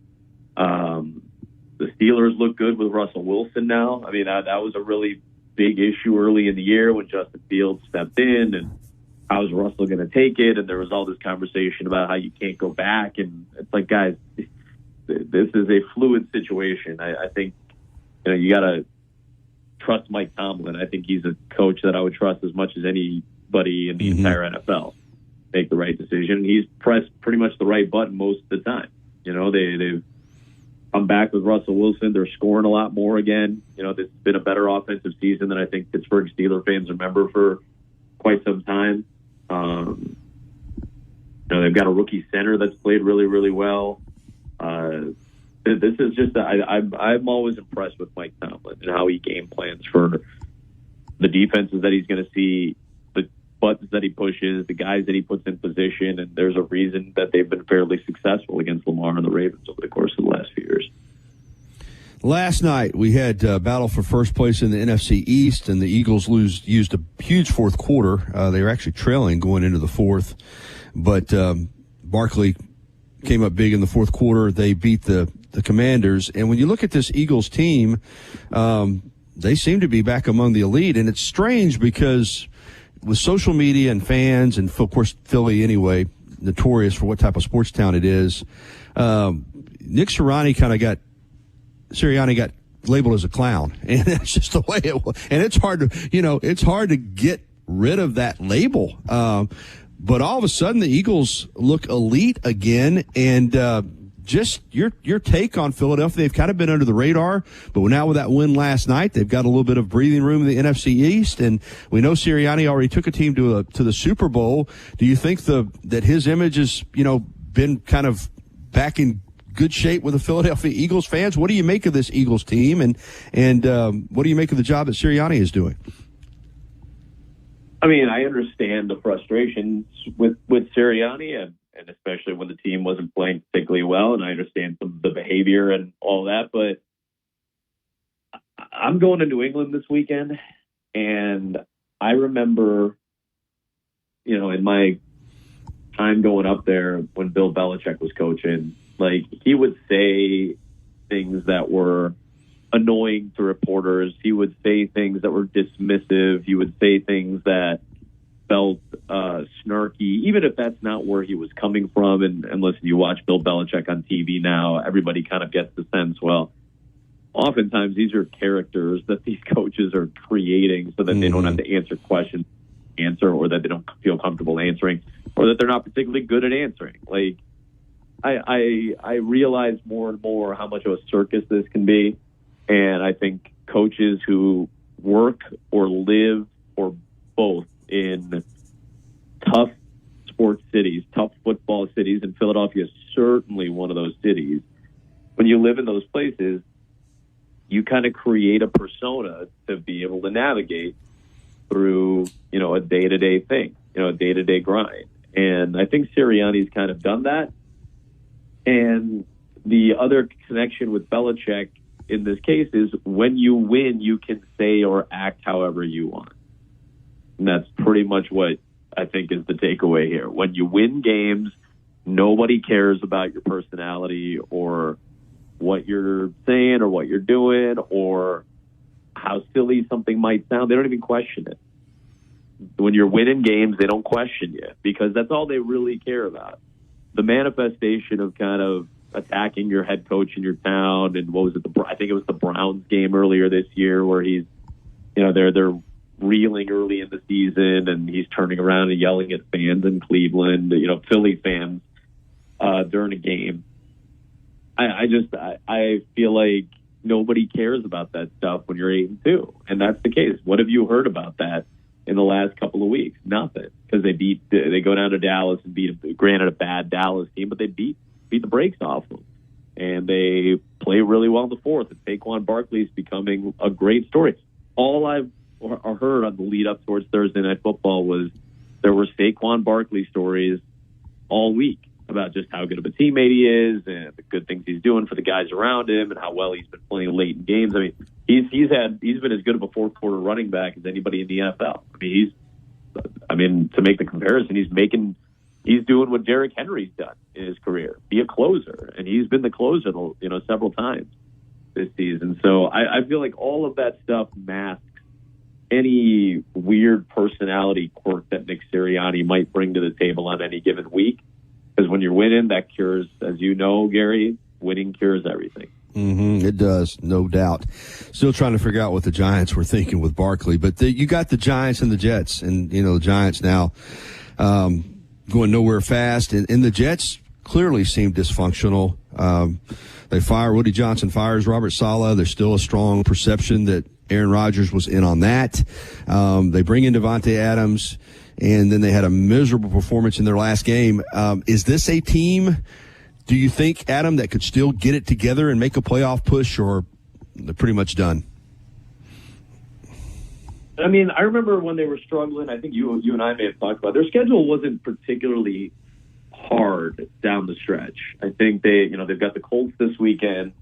The Steelers look good with Russell Wilson now. I mean, that was a really big issue early in the year when Justin Fields stepped in, and how's Russell going to take it? And there was all this conversation about how you can't go back. And it's like, guys, this is a fluid situation. I think, you got to trust Mike Tomlin. I think he's a coach that I would trust as much as anybody in the entire NFL. Make the right decision. He's pressed pretty much the right button most of the time. They've come back with Russell Wilson. They're scoring a lot more again. This has been a better offensive season than I think Pittsburgh Steelers fans remember for quite some time. They've got a rookie center that's played really, really well. This is just I'm always impressed with Mike Tomlin and how he game plans for the defenses that he's going to see, the buttons that he pushes, the guys that he puts in position, and there's a reason that they've been fairly successful against Lamar and the Ravens over the course of the last few years. Last night, we had a battle for first place in the NFC East, and the Eagles used a huge fourth quarter. They were actually trailing going into the fourth, but Barkley came up big in the fourth quarter. They beat the Commanders, and when you look at this Eagles team, they seem to be back among the elite, and it's strange because with social media and fans, and of course Philly anyway, notorious for what type of sports town it is, Nick Sirianni got labeled as a clown, and that's just the way it was. And it's hard to get rid of that label. But all of a sudden, the Eagles look elite again, and just your take on Philadelphia. They've kind of been under the radar, but now with that win last night, they've got a little bit of breathing room in the NFC East, and we know Sirianni already took a team to the Super Bowl. Do you think that his image has been kind of back in good shape with the Philadelphia Eagles fans? What do you make of this Eagles team, and what do you make of the job that Sirianni is doing? I mean, I understand the frustrations with Sirianni, and especially when the team wasn't playing particularly well, and I understand some of the behavior and all that, but I'm going to New England this weekend, and I remember, in my time going up there when Bill Belichick was coaching, like, he would say things that were annoying to reporters. He would say things that were dismissive. He would say things that felt snarky, even if that's not where he was coming from. And listen, you watch Bill Belichick on TV now, everybody kind of gets the sense, well, oftentimes these are characters that these coaches are creating so that they don't have to answer questions, or that they don't feel comfortable answering, or that they're not particularly good at answering. Like, I realize more and more how much of a circus this can be. And I think coaches who work or live or both in tough sports cities, tough football cities, and Philadelphia is certainly one of those cities. When you live in those places, you kind of create a persona to be able to navigate through, a day-to-day thing, a day-to-day grind. And I think Sirianni's kind of done that. And the other connection with Belichick in this case is when you win, you can say or act however you want. And that's pretty much what I think is the takeaway here. When you win games, nobody cares about your personality or what you're saying or what you're doing or how silly something might sound. They don't even question it. When you're winning games, they don't question you because that's all they really care about. The manifestation of kind of attacking your head coach in your town, and what was it? I think it was the Browns game earlier this year where he's, they're reeling early in the season, and he's turning around and yelling at fans in Cleveland, Philly fans during a game. I feel like nobody cares about that stuff when you're 8-2, and that's the case. What have you heard about that in the last couple of weeks? Nothing, because they go down to Dallas and beat, granted, a bad Dallas team, but they beat the brakes off them. And they play really well in the fourth. And Saquon Barkley is becoming a great story. All I've heard on the lead up towards Thursday Night Football was there were Saquon Barkley stories all week about just how good of a teammate he is and the good things he's doing for the guys around him and how well he's been playing late in games. I mean, he's been as good of a fourth quarter running back as anybody in the NFL. I mean, to make the comparison, he's doing what Derrick Henry's done in his career, be a closer. And he's been the closer, several times this season. So I feel like all of that stuff masks any weird personality quirk that Nick Sirianni might bring to the table on any given week. Because when you're winning, that cures, as you know, Gary, winning cures everything. It does, no doubt. Still trying to figure out what the Giants were thinking with Barkley. But you got the Giants and the Jets. And, the Giants now going nowhere fast. And the Jets clearly seem dysfunctional. They fire Woody Johnson, fires Robert Saleh. There's still a strong perception that Aaron Rodgers was in on that. They bring in Devontae Adams, and then they had a miserable performance in their last game. Is this a team, do you think, Adam, that could still get it together and make a playoff push, or they're pretty much done? I mean, I remember when they were struggling. I think you and I may have talked about it. Their schedule wasn't particularly hard down the stretch. I think they've got the Colts this weekend.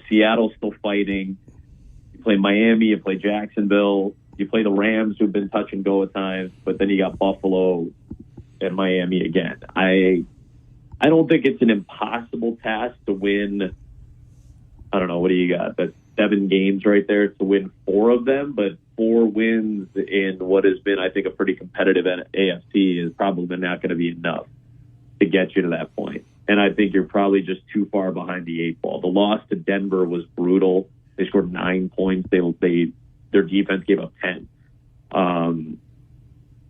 Seattle's still fighting. You play Miami, you play Jacksonville, you play the Rams, who've been touch and go at times, but then you got Buffalo and Miami again. I don't think it's an impossible task to win. I don't know, what do you got? That's 7 games right there to win 4 of them, but 4 wins in what has been, I think, a pretty competitive AFC is probably not going to be enough to get you to that point. And I think you're probably just too far behind the 8 ball. The loss to Denver was brutal. They scored 9 points. Their defense gave up 10.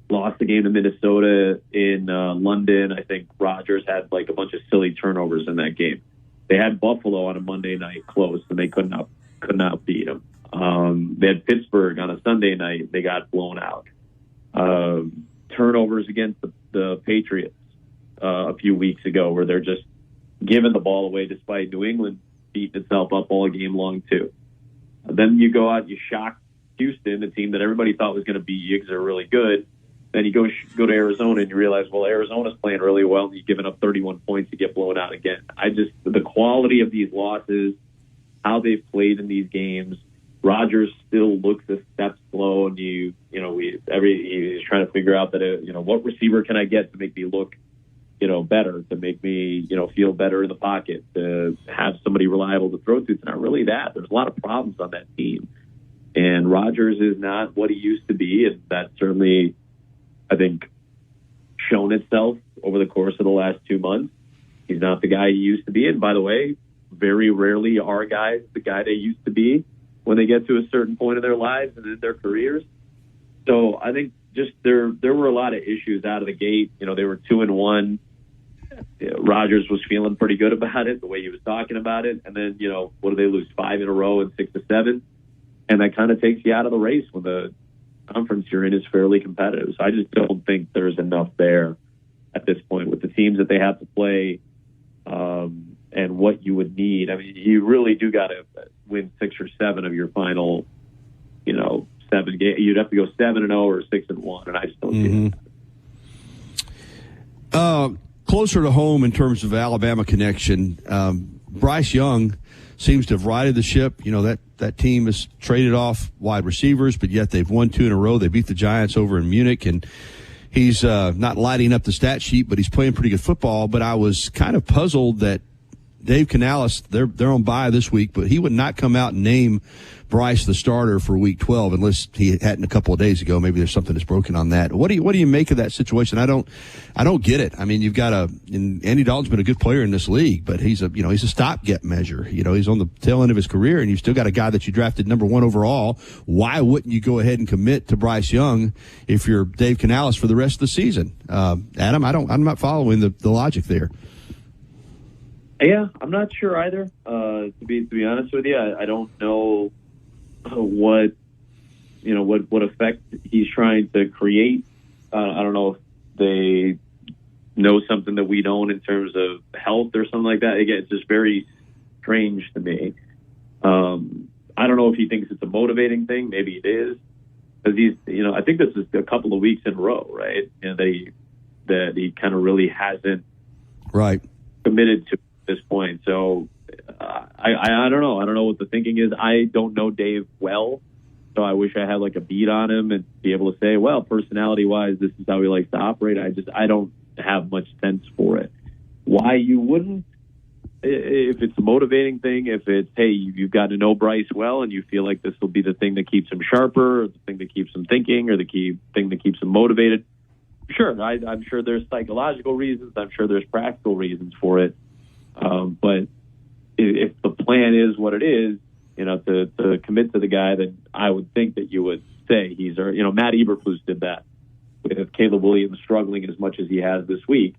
Lost the game to Minnesota in London. I think Rodgers had like a bunch of silly turnovers in that game. They had Buffalo on a Monday night close, and they could not beat them. They had Pittsburgh on a Sunday night. They got blown out. Turnovers against the Patriots a few weeks ago, where they're just giving the ball away despite New England beating itself up all game long too. Then you go out, you shock Houston, a team that everybody thought was going to beat you because they're really good. Then you go to Arizona and you realize, well, Arizona's playing really well, and you've given up 31 points to get blown out again. The quality of these losses, how they've played in these games, Rodgers still looks a step slow, and he's trying to figure out that what receiver can I get to make me look better, to make me feel better in the pocket, to have somebody reliable to throw to. It's not really that. There's a lot of problems on that team, and Rodgers is not what he used to be, and that certainly, I think, shown itself over the course of the last 2 months. He's not the guy he used to be, and by the way, very rarely are guys the guy they used to be when they get to a certain point in their lives and in their careers. So I think just there were a lot of issues out of the gate. They were 2-1. Rodgers was feeling pretty good about it, the way he was talking about it. And then, what do they lose? 5 in a row and 6 to 7? And that kind of takes you out of the race when the conference you're in is fairly competitive. So I just don't think there's enough there at this point with the teams that they have to play and what you would need. I mean, you really do got to win 6 or 7 of your final, 7 games. You'd have to go 7-0 or 6-1, and I just don't see that. Closer to home in terms of Alabama connection, Bryce Young seems to have righted the ship. That team has traded off wide receivers, but yet they've won 2 in a row. They beat the Giants over in Munich, and he's not lighting up the stat sheet, but he's playing pretty good football. But I was kind of puzzled that Dave Canales, they're on bye this week, but he would not come out and name Bryce the starter for Week 12 unless he hadn't a couple of days ago. Maybe there's something that's broken on that. What do you make of that situation? I don't get it. I mean, you've got Andy Dalton's been a good player in this league, but he's a stopgap measure. He's on the tail end of his career, and you've still got a guy that you drafted number 1 overall. Why wouldn't you go ahead and commit to Bryce Young if you're Dave Canales for the rest of the season? Adam, I'm not following the logic there. Yeah, I'm not sure either. To be honest with you, I don't know what effect he's trying to create. I don't know if they know something that we don't in terms of health or something like that. Again, it's just very strange to me. I don't know if he thinks it's a motivating thing. Maybe it is, because I think this is a couple of weeks in a row, right? That he kind of really hasn't committed to this point. So I don't know. I don't know what the thinking is. I don't know Dave well, so I wish I had like a beat on him and be able to say, well, personality wise, this is how he likes to operate. I don't have much sense for it. Why you wouldn't? if it's a motivating thing, if it's, hey, you've got to know Bryce well and you feel like this will be the thing that keeps him sharper, or the thing that keeps him thinking, or the key thing that keeps him motivated, sure, I'm sure there's psychological reasons. I'm sure there's practical reasons for it. But if the plan is what it is, to commit to the guy, then I would think that you would say he's, Matt Eberflus did that with Caleb Williams struggling as much as he has this week.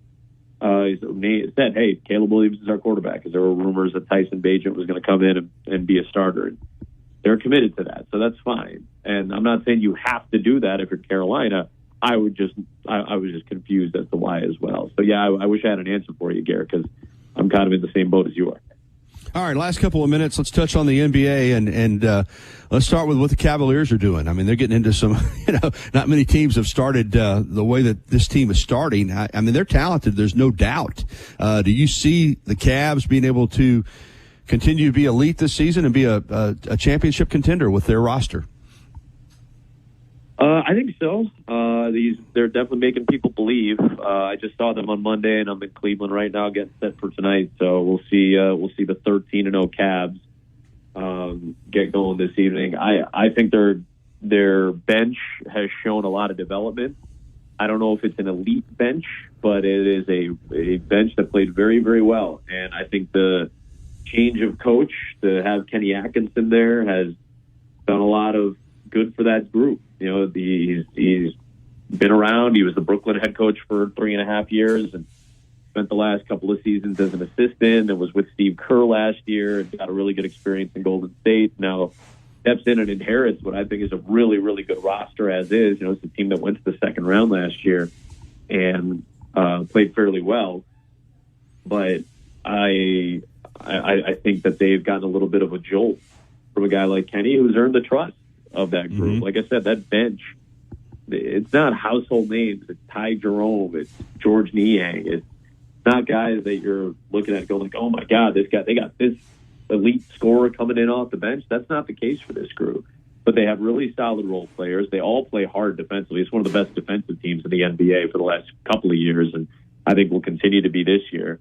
He said, hey, Caleb Williams is our quarterback, because there were rumors that Tyson Bagent was going to come in and be a starter. And they're committed to that, so that's fine. And I'm not saying you have to do that if you're Carolina. I was just confused as to why as well. So, yeah, I wish I had an answer for you, Garrett, because I'm kind of in the same boat as you are. All right, last couple of minutes, let's touch on the NBA, and let's start with what the Cavaliers are doing. I mean, they're getting into some, not many teams have started the way that this team is starting. I mean, they're talented, there's no doubt. Do you see the Cavs being able to continue to be elite this season and be a championship contender with their roster? I think so. They're definitely making people believe. I just saw them on Monday, and I'm in Cleveland right now, getting set for tonight. So we'll see the 13-0 Cavs get going this evening. I think their bench has shown a lot of development. I don't know if it's an elite bench, but it is a bench that played very, very well. And I think the change of coach to have Kenny Atkinson there has done a lot of good for that group. He's been around. He was the Brooklyn head coach for 3.5 years and spent the last couple of seasons as an assistant, and was with Steve Kerr last year and got a really good experience in Golden State. Now steps in and inherits what I think is a really, really good roster as is. It's a team that went to the second round last year and played fairly well. But I think that they've gotten a little bit of a jolt from a guy like Kenny, who's earned the trust of that group. Mm-hmm. Like I said, that bench, it's not household names. It's Ty Jerome. It's George Niang. It's not guys that you're looking at going like, oh my God, they got this elite scorer coming in off the bench. That's not the case for this group. But they have really solid role players. They all play hard defensively. It's one of the best defensive teams in the NBA for the last couple of years, and I think will continue to be this year.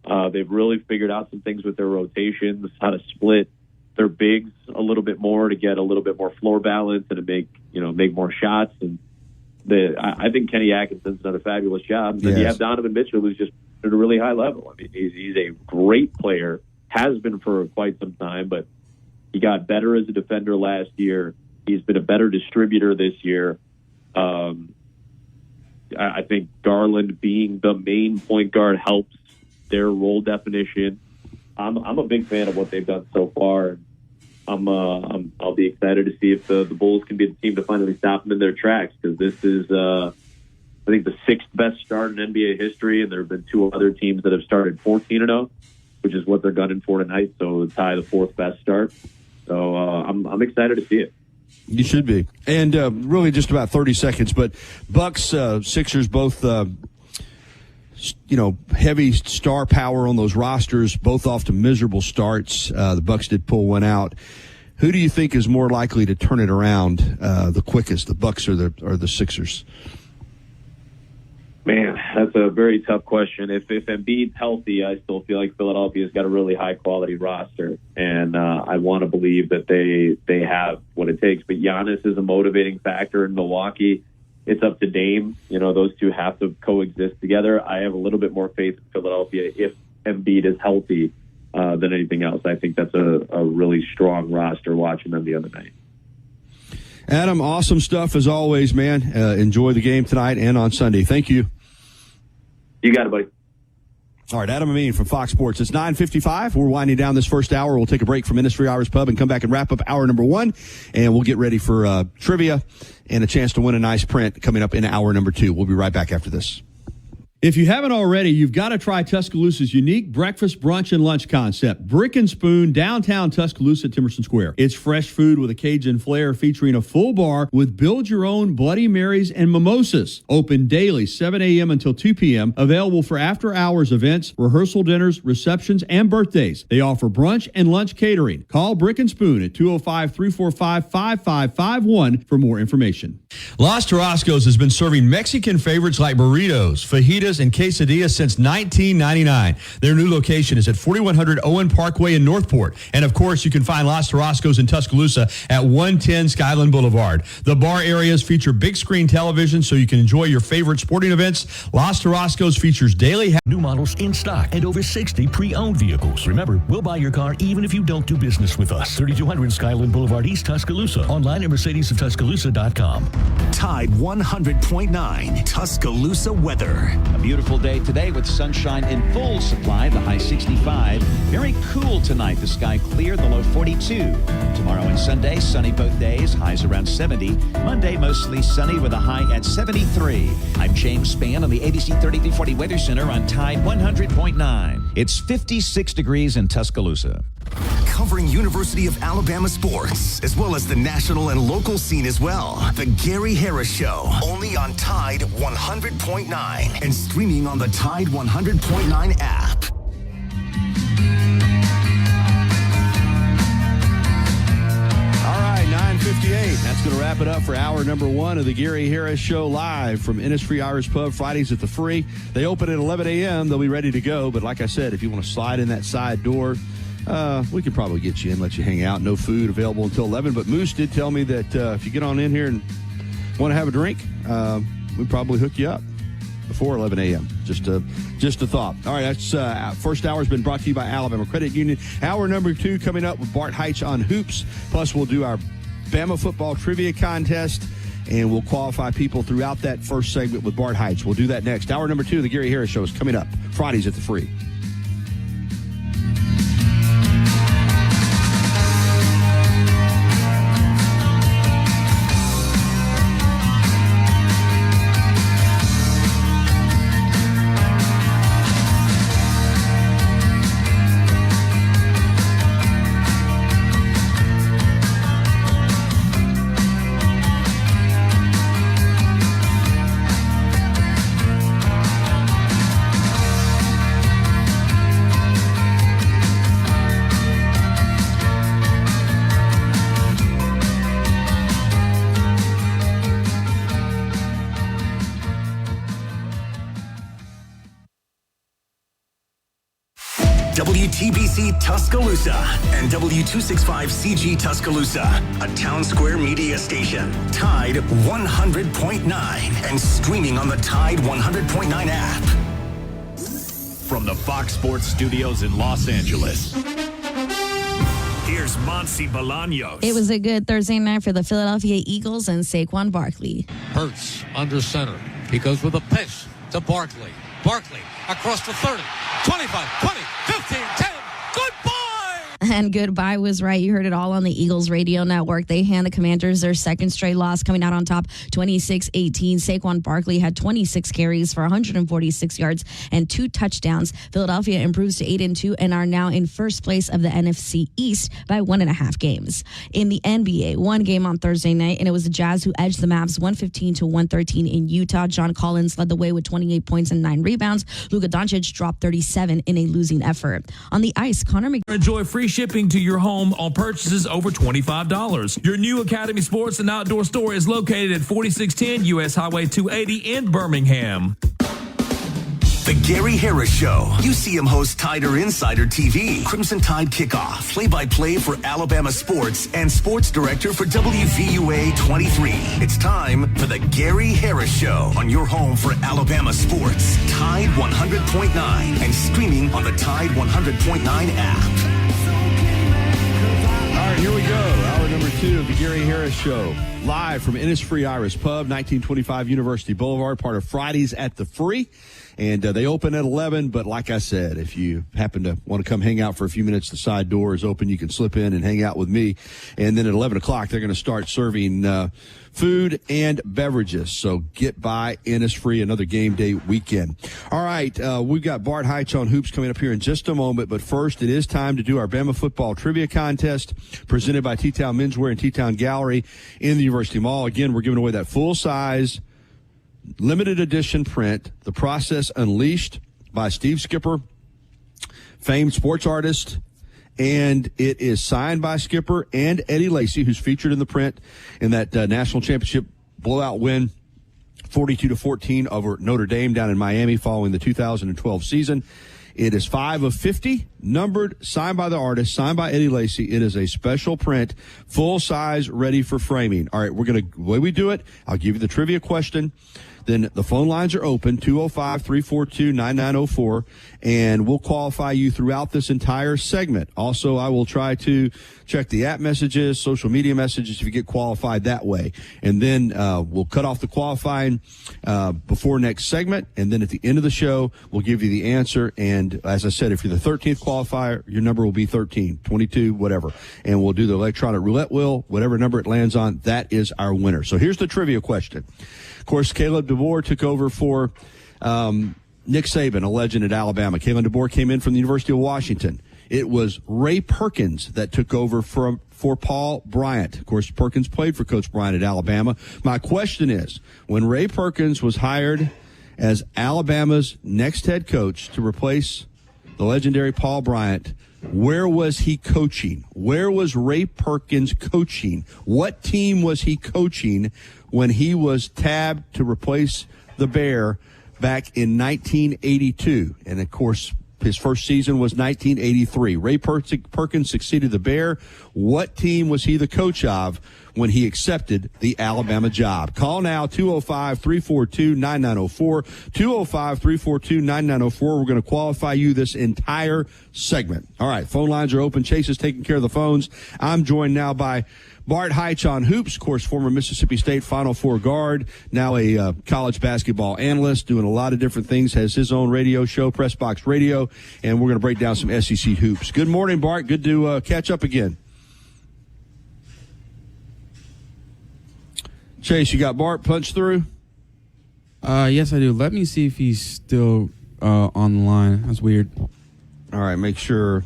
They've really figured out some things with their rotations, how to split their bigs a little bit more to get a little bit more floor balance and to make more shots. And I think Kenny Atkinson's done a fabulous job. And then you have Donovan Mitchell, who's just at a really high level. I mean, he's a great player, has been for quite some time, but he got better as a defender last year. He's been a better distributor this year. I think Garland being the main point guard helps their role definition. I'm a big fan of what they've done so far. I'll be excited to see if the Bulls can be the team to finally stop them in their tracks, because this is, I think, the 6th best start in NBA history, and there have been 2 other teams that have started 14-0, which is what they're gunning for tonight. So tie the 4th best start. So I'm excited to see it. You should be. And really just about 30 seconds, but Bucks, Sixers, both heavy star power on those rosters, both off to miserable starts. The Bucks did pull one out. Who do you think is more likely to turn it around the quickest, the Bucks or the Sixers? Man, that's a very tough question. If Embiid's healthy, I still feel like Philadelphia's got a really high-quality roster, and I want to believe that they have what it takes. But Giannis is a motivating factor in Milwaukee. It's up to Dame. Those two have to coexist together. I have a little bit more faith in Philadelphia if Embiid is healthy than anything else. I think that's a really strong roster watching them the other night. Adam, awesome stuff as always, man. Enjoy the game tonight and on Sunday. Thank you. You got it, buddy. All right, Adam Amin from Fox Sports. It's 9:55. We're winding down this first hour. We'll take a break from Industry Irish Pub and come back and wrap up hour number 1, and we'll get ready for trivia and a chance to win a nice print coming up in hour number 2. We'll be right back after this. If you haven't already, you've got to try Tuscaloosa's unique breakfast, brunch, and lunch concept. Brick and Spoon, downtown Tuscaloosa at Timerson Square. It's fresh food with a Cajun flair featuring a full bar with build-your-own Bloody Marys and mimosas. Open daily, 7 a.m. until 2 p.m. Available for after-hours events, rehearsal dinners, receptions, and birthdays. They offer brunch and lunch catering. Call Brick and Spoon at 205-345-5551 for more information. Los Tarascos has been serving Mexican favorites like burritos, fajitas, margaritas, and quesadillas since 1999. Their new location is at 4100 Owen Parkway in Northport. And, of course, you can find Los Tarascos in Tuscaloosa at 110 Skyland Boulevard. The bar areas feature big screen television so you can enjoy your favorite sporting events. Los Tarascos features daily new models in stock and over 60 pre-owned vehicles. Remember, we'll buy your car even if you don't do business with us. 3200 Skyland Boulevard, East Tuscaloosa. Online at mercedesoftuscaloosa.com. Tide 100.9 Tuscaloosa weather. A beautiful day today with sunshine in full supply, the high 65. Very cool tonight, the sky clear, the low 42. Tomorrow and Sunday, sunny both days, highs around 70. Monday, mostly sunny with a high at 73. I'm James Spann on the ABC 3340 Weather Center on Tide 100.9. It's 56 degrees in Tuscaloosa. Covering University of Alabama sports, as well as the national and local scene as well. The Gary Harris Show, only on Tide 100.9 and streaming on the Tide 100.9 app. All right, 9:58. That's going to wrap it up for hour number one of the Gary Harris Show, live from Innisfree Irish Pub, Fridays at the Free. They open at 11 a.m. They'll be ready to go. But like I said, if you want to slide in that side door, we could probably get you in, let you hang out. No food available until 11. But Moose did tell me that if you get on in here and want to have a drink, we'd probably hook you up before 11 a.m. Just a thought. All right, that's first hour has been brought to you by Alabama Credit Union. Hour number two coming up with Bart Heitch on hoops. Plus, we'll do our Bama football trivia contest, and we'll qualify people throughout that first segment with Bart Heitch. We'll do that next. Hour number two of the Gary Harris Show is coming up Fridays at the Free. WTBC Tuscaloosa and W265CG Tuscaloosa, a Town Square media station. Tide 100.9 and streaming on the Tide 100.9 app. From the Fox Sports Studios in Los Angeles, here's Monsi Bolaños. It was a good Thursday night for the Philadelphia Eagles and Saquon Barkley. Hurts under center. He goes with a pitch to Barkley. Barkley across the 30, 25, 20, 15, 10. Goodbye! And goodbye was right. You heard it all on the Eagles radio network. They hand the Commanders their second straight loss, coming out on top 26-18. Saquon Barkley had 26 carries for 146 yards and 2 touchdowns. Philadelphia improves to 8-2 and are now in first place of the NFC East by 1.5 games. In the NBA, one game on Thursday night, and it was the Jazz who edged the Mavs 115-113 in Utah. John Collins led the way with 28 points and 9 rebounds. Luka Doncic dropped 37 in a losing effort. On the ice, Connor McDavid. Enjoy free shipping to your home on purchases over $25. Your new Academy Sports and Outdoor store is located at 4610 U.S. Highway 280 in Birmingham. The Gary Harris Show. UCM hosts Tider Insider TV, Crimson Tide Kickoff, play-by-play for Alabama sports, and sports director for WVUA 23. It's time for the Gary Harris Show on your home for Alabama sports. Tide 100.9 and streaming on the Tide 100.9 app. All right, here we go. Hour number two of the Gary Harris Show, live from Innisfree Irish Pub, 1925 University Boulevard, part of Fridays at the Free. And they open at 11, but like I said, if you happen to want to come hang out for a few minutes, the side door is open. You can slip in and hang out with me. And then at 11 o'clock, they're going to start serving food and beverages. So get by Innisfree, another game day weekend. All right, we've got Bart Heitch on hoops coming up here in just a moment. But first, it is time to do our Bama football trivia contest presented by T-Town Menswear and T-Town Gallery in the University Mall. Again, we're giving away that full-size limited edition print, The Process Unleashed by Steve Skipper, famed sports artist, and it is signed by Skipper and Eddie Lacy, who's featured in the print in that national championship blowout win 42-14 over Notre Dame down in Miami following the 2012 season. It is 5 of 50, numbered, signed by the artist, signed by Eddie Lacy. It is a special print, full size, ready for framing. All right, the way we do it, I'll give you the trivia question. Then the phone lines are open, 205-342-9904, and we'll qualify you throughout this entire segment. Also, I will try to check the app messages, social media messages if you get qualified that way. And then we'll cut off the qualifying before next segment, and then at the end of the show, we'll give you the answer. And as I said, if you're the 13th qualifier, your number will be 13, 22, whatever. And we'll do the electronic roulette wheel, whatever number it lands on, that is our winner. So here's the trivia question. Of course, Caleb DeBoer took over for Nick Saban, a legend at Alabama. Caleb DeBoer came in from the University of Washington. It was Ray Perkins that took over for Paul Bryant. Of course, Perkins played for Coach Bryant at Alabama. My question is, when Ray Perkins was hired as Alabama's next head coach to replace the legendary Paul Bryant, where was he coaching? Where was Ray Perkins coaching? What team was he coaching when he was tabbed to replace the Bear back in 1982? And, of course, his first season was 1983. Ray Perkins succeeded the Bear. What team was he the coach of when he accepted the Alabama job? Call now, 205-342-9904. 205-342-9904. We're going to qualify you this entire segment. All right, phone lines are open. Chase is taking care of the phones. I'm joined now by Bart Heitch on hoops, of course, former Mississippi State Final Four guard, now a college basketball analyst, doing a lot of different things, has his own radio show, Press Box Radio, and we're going to break down some SEC hoops. Good morning, Bart. Good to catch up again. Chase, you got Bart punched through? Yes, I do. Let me see if he's still on the line. That's weird. All right, make sure.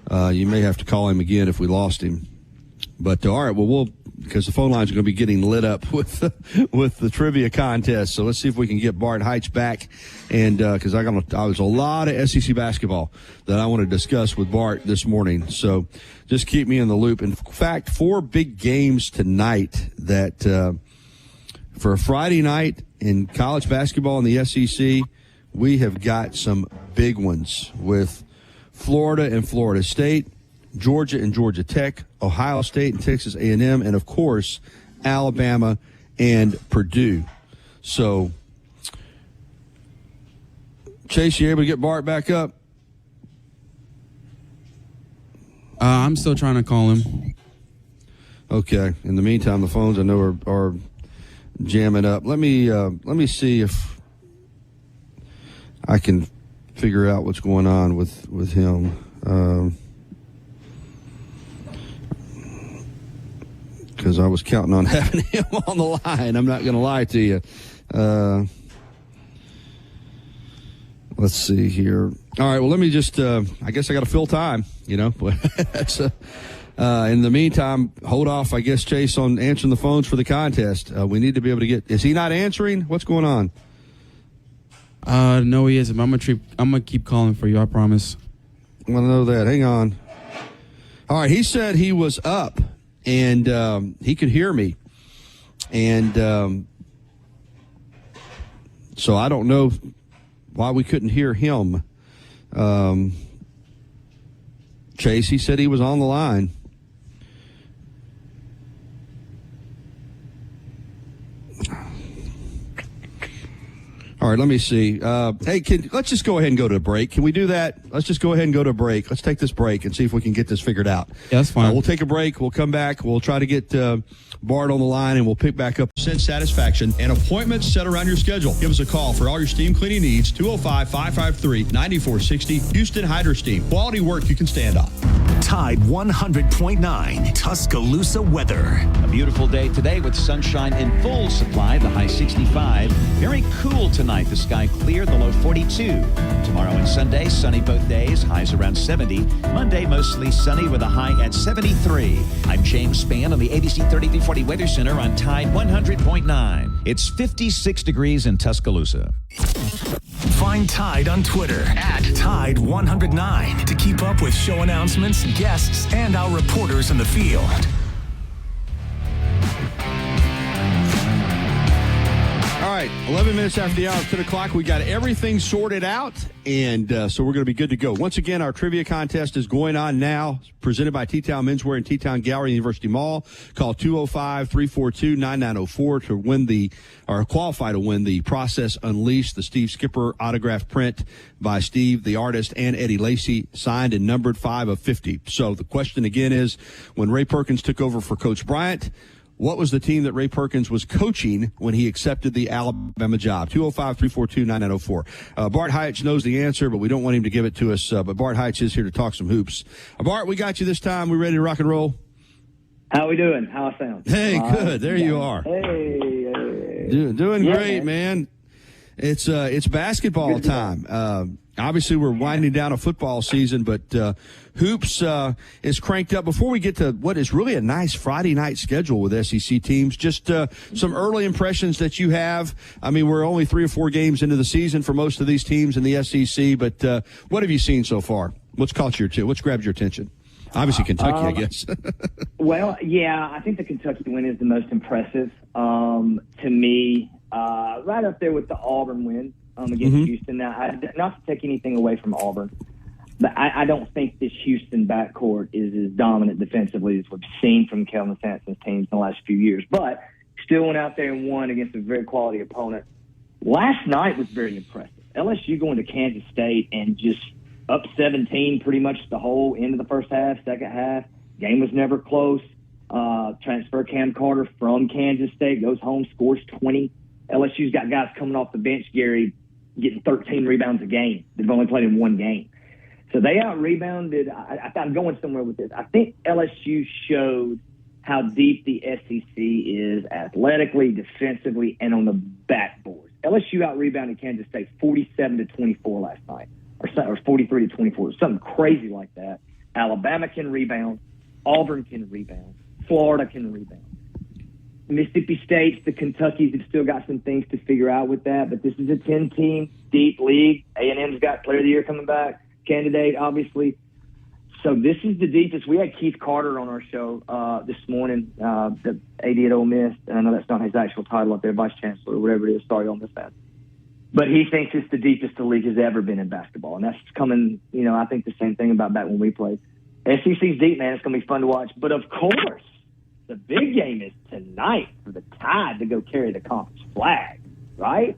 You may have to call him again if we lost him. But all right, well, because the phone lines are going to be getting lit up with the trivia contest. So let's see if we can get Bart Heitch back, and because there's a lot of SEC basketball that I want to discuss with Bart this morning. So just keep me in the loop. In fact, 4 big games tonight that for a Friday night in college basketball in the SEC, we have got some big ones with Florida and Florida State, Georgia and Georgia Tech, Ohio State and Texas A&M, and, of course, Alabama and Purdue. So, Chase, you able to get Bart back up? I'm still trying to call him. Okay. In the meantime, the phones I know are jamming up. Let me see if I can figure out what's going on with him. Because I was counting on having him on the line. I'm not going to lie to you. Let's see here. All right, well, let me just, I guess I got to fill time, you know. In the meantime, hold off, I guess, Chase, on answering the phones for the contest. We need to be able to get, is he not answering? What's going on? No, he isn't. I'm gonna keep calling for you, I promise. I want to know that. Hang on. All right, he said he was up. And he could hear me. And so I don't know why we couldn't hear him. Chase, he said he was on the line. All right, let me see. Hey, let's just go ahead and go to a break. Can we do that? Let's just go ahead and go to a break. Let's take this break and see if we can get this figured out. Yeah, that's fine. We'll take a break. We'll come back. We'll try to get Bart on the line, and we'll pick back up. Sense satisfaction and appointments set around your schedule. Give us a call for all your steam cleaning needs, 205-553-9460. Houston Hydro Steam. Quality work you can stand on. Tide 100.9 Tuscaloosa weather. A beautiful day today with sunshine in full supply, the high 65. Very cool tonight, the sky clear, the low 42. Tomorrow and Sunday, sunny both days, highs around 70. Monday, mostly sunny with a high at 73. I'm James Spann on the ABC 3340 Weather Center on Tide 100.9. It's 56 degrees in Tuscaloosa. Find Tide on Twitter at Tide109 to keep up with show announcements, guests, and our reporters in the field. All right, 11 minutes after the hour of 10 o'clock. We got everything sorted out, and so we're going to be good to go. Once again, our trivia contest is going on now, presented by T-Town Menswear and T-Town Gallery University Mall. Call 205-342-9904 to win qualify to win the Process Unleashed, the Steve Skipper autographed print by Steve, the artist, and Eddie Lacy, signed and numbered 5 of 50. So the question again is, when Ray Perkins took over for Coach Bryant, what was the team that Ray Perkins was coaching when he accepted the Alabama job? 205-342-9904. Bart Heitch knows the answer, but we don't want him to give it to us. But Bart Heitch is here to talk some hoops. Bart, we got you this time. We ready to rock and roll? How we doing? How I sound? Hey, good. There you are. Hey. Doing great, man. It's basketball time. Obviously, we're winding down a football season, but hoops is cranked up. Before we get to what is really a nice Friday night schedule with SEC teams, just some early impressions that you have. I mean, we're only 3 or 4 games into the season for most of these teams in the SEC, but what have you seen so far? What's caught your what's grabbed your attention? Obviously, Kentucky, I guess. Well, yeah, I think the Kentucky win is the most impressive to me. Right up there with the Auburn win against Houston. Now, not to take anything away from Auburn, but I don't think this Houston backcourt is as dominant defensively as we've seen from Kelvin Sampson's teams in the last few years. But still went out there and won against a very quality opponent. Last night was very impressive. LSU going to Kansas State and just up 17 pretty much the whole end of the first half, second half. Game was never close. Transfer Cam Carter from Kansas State goes home, scores 20. LSU's got guys coming off the bench, Gary, getting 13 rebounds a game. They've only played in 1 game. So they out-rebounded. I'm going somewhere with this. I think LSU showed how deep the SEC is athletically, defensively, and on the backboard. LSU out-rebounded Kansas State 47-24 last night, or 43-24, something crazy like that. Alabama can rebound. Auburn can rebound. Florida can rebound. Mississippi State, the Kentuckys have still got some things to figure out with that, but this is a 10-team deep league. A&M's got Player of the Year coming back, candidate, obviously. So this is the deepest. We had Keith Carter on our show this morning, the AD at Ole Miss, and I know that's not his actual title up there, Vice Chancellor or whatever it is. Sorry, Ole Miss fans. But he thinks it's the deepest the league has ever been in basketball, and that's coming, I think the same thing about back when we played. SEC's deep, man. It's going to be fun to watch. But, of course, the big game is tonight for the Tide to go carry the conference flag, right?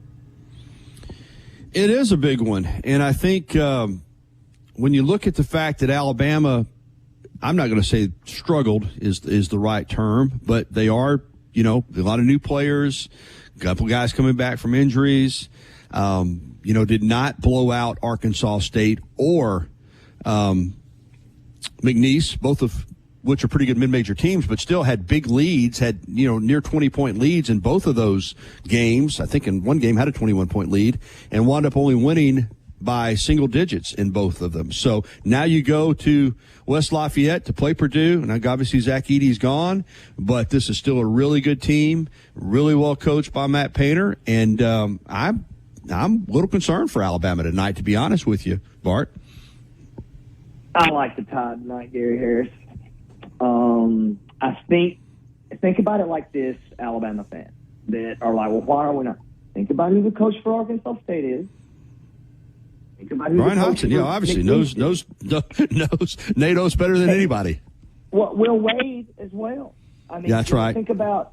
It is a big one. And I think when you look at the fact that Alabama, I'm not going to say struggled is the right term, but they are, a lot of new players, a couple guys coming back from injuries, did not blow out Arkansas State or McNeese, both of which are pretty good mid-major teams, but still had big leads, had, near 20-point leads in both of those games. I think in one game had a 21-point lead and wound up only winning by single digits in both of them. So now you go to West Lafayette to play Purdue, and obviously Zach Edey's gone, but this is still a really good team, really well coached by Matt Painter, and I'm a little concerned for Alabama tonight, to be honest with you, Bart. I like the Tide tonight, Gary Harris. I think about it like this, Alabama fans that are like, well, why are we not? Think about who the coach for Arkansas State is. Think about who Brian Hudson, obviously knows NATO's better than anybody. Well, Will Wade as well. I mean, that's right. Think about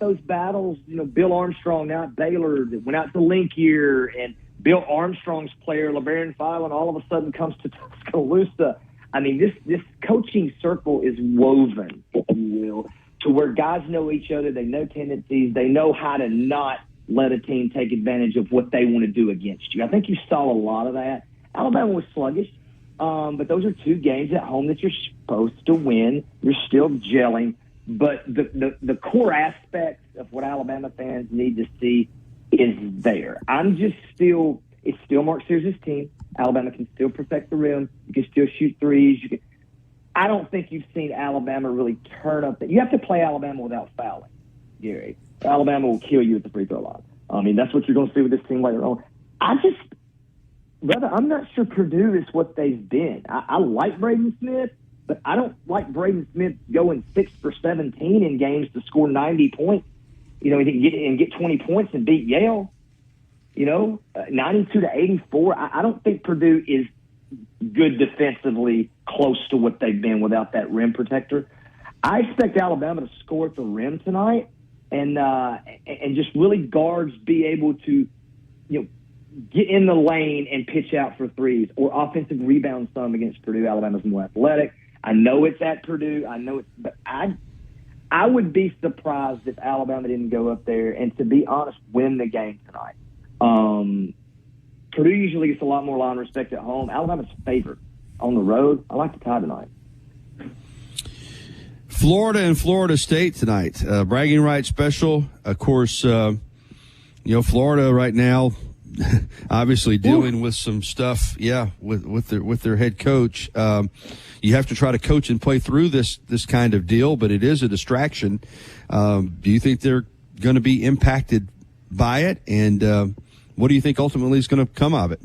those battles. Bill Armstrong now at Baylor that went out to Link year, and Bill Armstrong's player, LeBaron Filan, all of a sudden comes to Tuscaloosa. I mean, this coaching circle is woven, if you will, to where guys know each other. They know tendencies. They know how to not let a team take advantage of what they want to do against you. I think you saw a lot of that. Alabama was sluggish, but those are 2 games at home that you're supposed to win. You're still gelling. But the core aspects of what Alabama fans need to see is there. It's still Mark Sears' team. Alabama can still protect the rim. You can still shoot threes. I don't think you've seen Alabama really turn up. You have to play Alabama without fouling, Gary. Alabama will kill you at the free throw line. I mean, that's what you're going to see with this team later on. I'm not sure Purdue is what they've been. I like Braden Smith, but I don't like Braden Smith going 6 for 17 in games to score 90 points you know, get 20 points and beat Yale. You know, 92-84. I don't think Purdue is good defensively, close to what they've been without that rim protector. I expect Alabama to score at the rim tonight, and just really guards be able to, you know, get in the lane and pitch out for threes, or offensive rebound some against Purdue. Alabama's more athletic. I know it's at Purdue. But I would be surprised if Alabama didn't go up there and, to be honest, win the game tonight. Purdue usually gets a lot more line respect at home. Alabama's favored on the road. I like the tie tonight. Florida and Florida State tonight. Bragging rights special. Of course, you know, Florida right now obviously dealing with some stuff, with their head coach. You have to try to coach and play through this kind of deal, but it is a distraction. Do you think they're going to be impacted by it? And what do you think ultimately is going to come of it?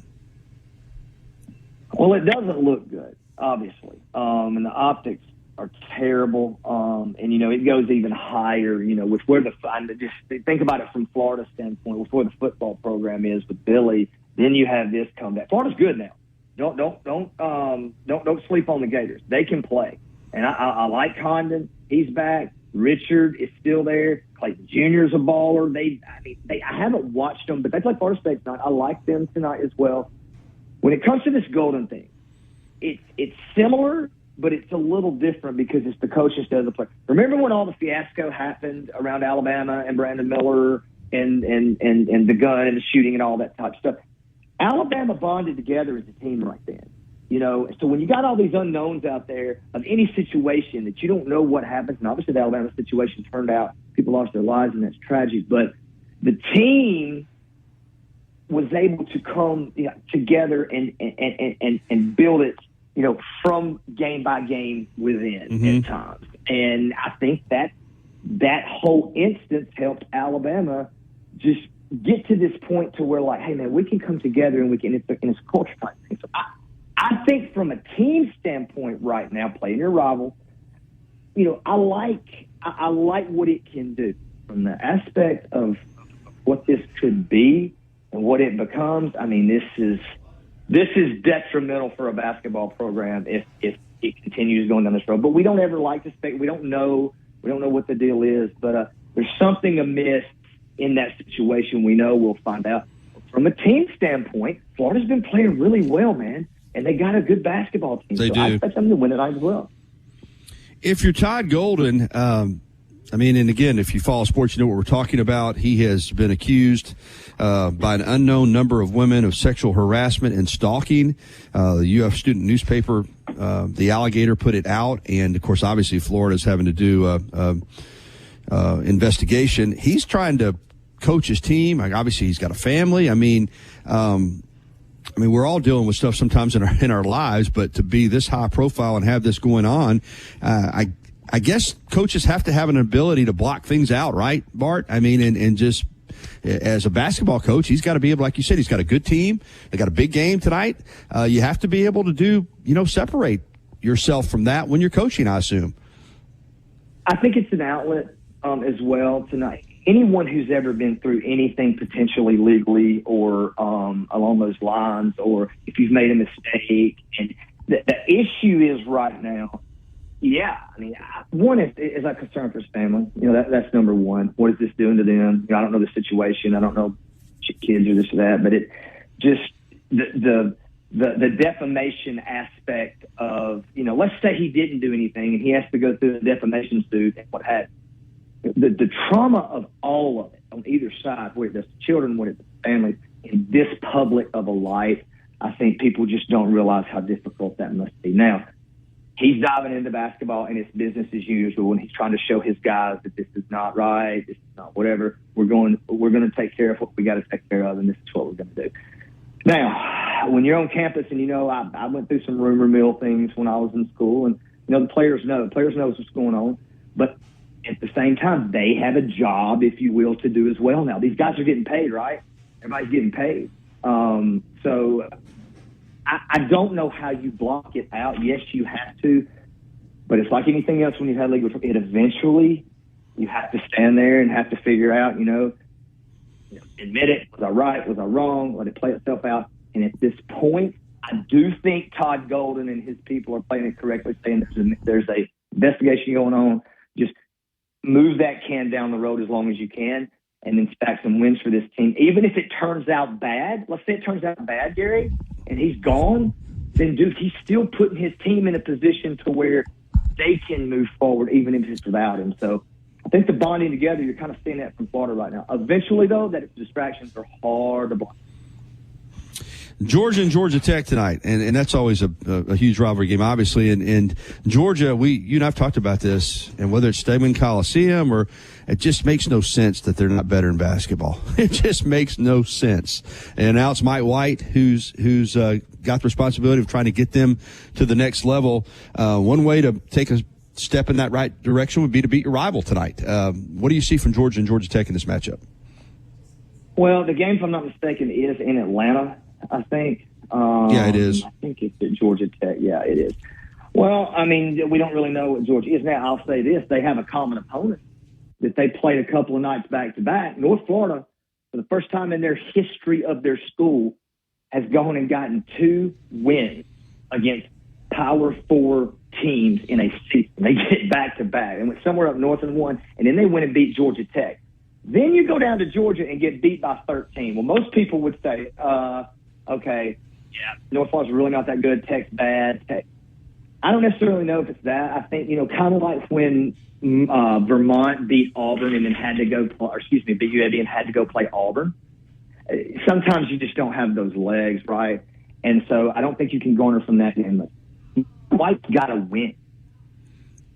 Well, it doesn't look good, obviously. And the optics are terrible. And, you know, it goes even higher, you know, with where just think about it from Florida's standpoint, with where the football program is with Billy. Then you have this comeback. Florida's good now. Don't sleep on the Gators. They can play. And I like Condon. He's back. Richard is still there. Clayton Jr. is a baller. I haven't watched them, but they play Florida State tonight. I like them tonight as well. When it comes to this Golden thing, it's similar, but it's a little different because it's the coach instead of the player. Remember when all the fiasco happened around Alabama and Brandon Miller and the gun and the shooting and all that type of stuff? Alabama bonded together as a team right then. You know, so when you got all these unknowns out there of any situation that you don't know what happens, and obviously the Alabama situation turned out, people lost their lives, and that's tragic, but the team was able to come together and build it, you know, from game by game within at times. And I think that whole instance helped Alabama just get to this point to where, like, hey, man, we can come together and it's a culture type thing. So I think from a team standpoint right now, playing your rival, you know, I like what it can do from the aspect of what this could be and what it becomes. I mean, this is detrimental for a basketball program if it continues going down this road. But we don't ever like to speculate. We don't know what the deal is. But there's something amiss in that situation. We know. We'll find out. From a team standpoint, Florida's been playing really well, man. And they got a good basketball team. They do. I expect them to win tonight as well. If you're Todd Golden, I mean, and again, if you follow sports, you know what we're talking about. He has been accused by an unknown number of women of sexual harassment and stalking. The UF student newspaper, The Alligator, put it out. And, of course, obviously Florida's having to do investigation. He's trying to coach his team. Obviously, he's got a family. I mean, we're all dealing with stuff sometimes in our lives, but to be this high profile and have this going on, I guess coaches have to have an ability to block things out, right, Bart? I mean, and just as a basketball coach, he's got to be able, like you said, he's got a good team. They got a big game tonight. You have to be able to separate yourself from that when you're coaching, I assume. I think it's an outlet as well tonight. Anyone who's ever been through anything potentially legally or along those lines, or if you've made a mistake, and the issue is right now, I mean, one is I'm concerned for his family. You know, that's number one. What is this doing to them? You know, I don't know the situation. I don't know kids or this or that, but it just the defamation aspect of, you know, let's say he didn't do anything and he has to go through the defamation suit and what have you. The trauma of all of it on either side, whether it's children, whether it's families, in this public of a life, I think people just don't realize how difficult that must be. Now, he's diving into basketball and it's business as usual, and he's trying to show his guys that this is not right, this is not whatever. We're going to take care of what we got to take care of, and this is what we're going to do. Now, when you're on campus, and you know, I went through some rumor mill things when I was in school, and you know, the players know what's going on, but at the same time, they have a job, if you will, to do as well now. These guys are getting paid, right? Everybody's getting paid. So I don't know how you block it out. Yes, you have to. But it's like anything else when you've had legal trouble. It eventually You have to stand there and have to figure out, admit it. Was I right? Was I wrong? Let it play itself out. And at this point, I do think Todd Golden and his people are playing it correctly, saying there's a investigation going on. Just move that can down the road as long as you can, and then stack some wins for this team. Even if it turns out bad, let's say it turns out bad, Gary, and he's gone, then Duke, he's still putting his team in a position to where they can move forward, even if it's without him. So I think the bonding together, you're kind of seeing that from Florida right now. Eventually, though, that distractions are hard to block. Georgia and Georgia Tech tonight, and that's always a huge rivalry game, obviously. And Georgia, you and I've talked about this, and whether it's Stegeman Coliseum or it just makes no sense that they're not better in basketball. It just makes no sense. And now it's Mike White who's got the responsibility of trying to get them to the next level. One way to take a step in that right direction would be to beat your rival tonight. What do you see from Georgia and Georgia Tech in this matchup? Well, the game, if I'm not mistaken, is in Atlanta, I think. Yeah, it is. I think it's at Georgia Tech. Yeah, it is. Well, I mean, we don't really know what Georgia is. Now, I'll say this. They have a common opponent that they played a couple of nights back-to-back. North Florida, for the first time in their history of their school, has gone and gotten 2 wins against Power 4 teams in a season. They get back-to-back. They went somewhere up north and won, and then they went and beat Georgia Tech. Then you go down to Georgia and get beat by 13. Well, most people would say, okay, yeah, North Florida's really not that good. Tech's bad. Tech. I don't necessarily know if it's that. I think, kind of like when Vermont beat Auburn and then had to go, beat UAB and had to go play Auburn. Sometimes you just don't have those legs, right? And so I don't think you can garner from that game. White's got to win.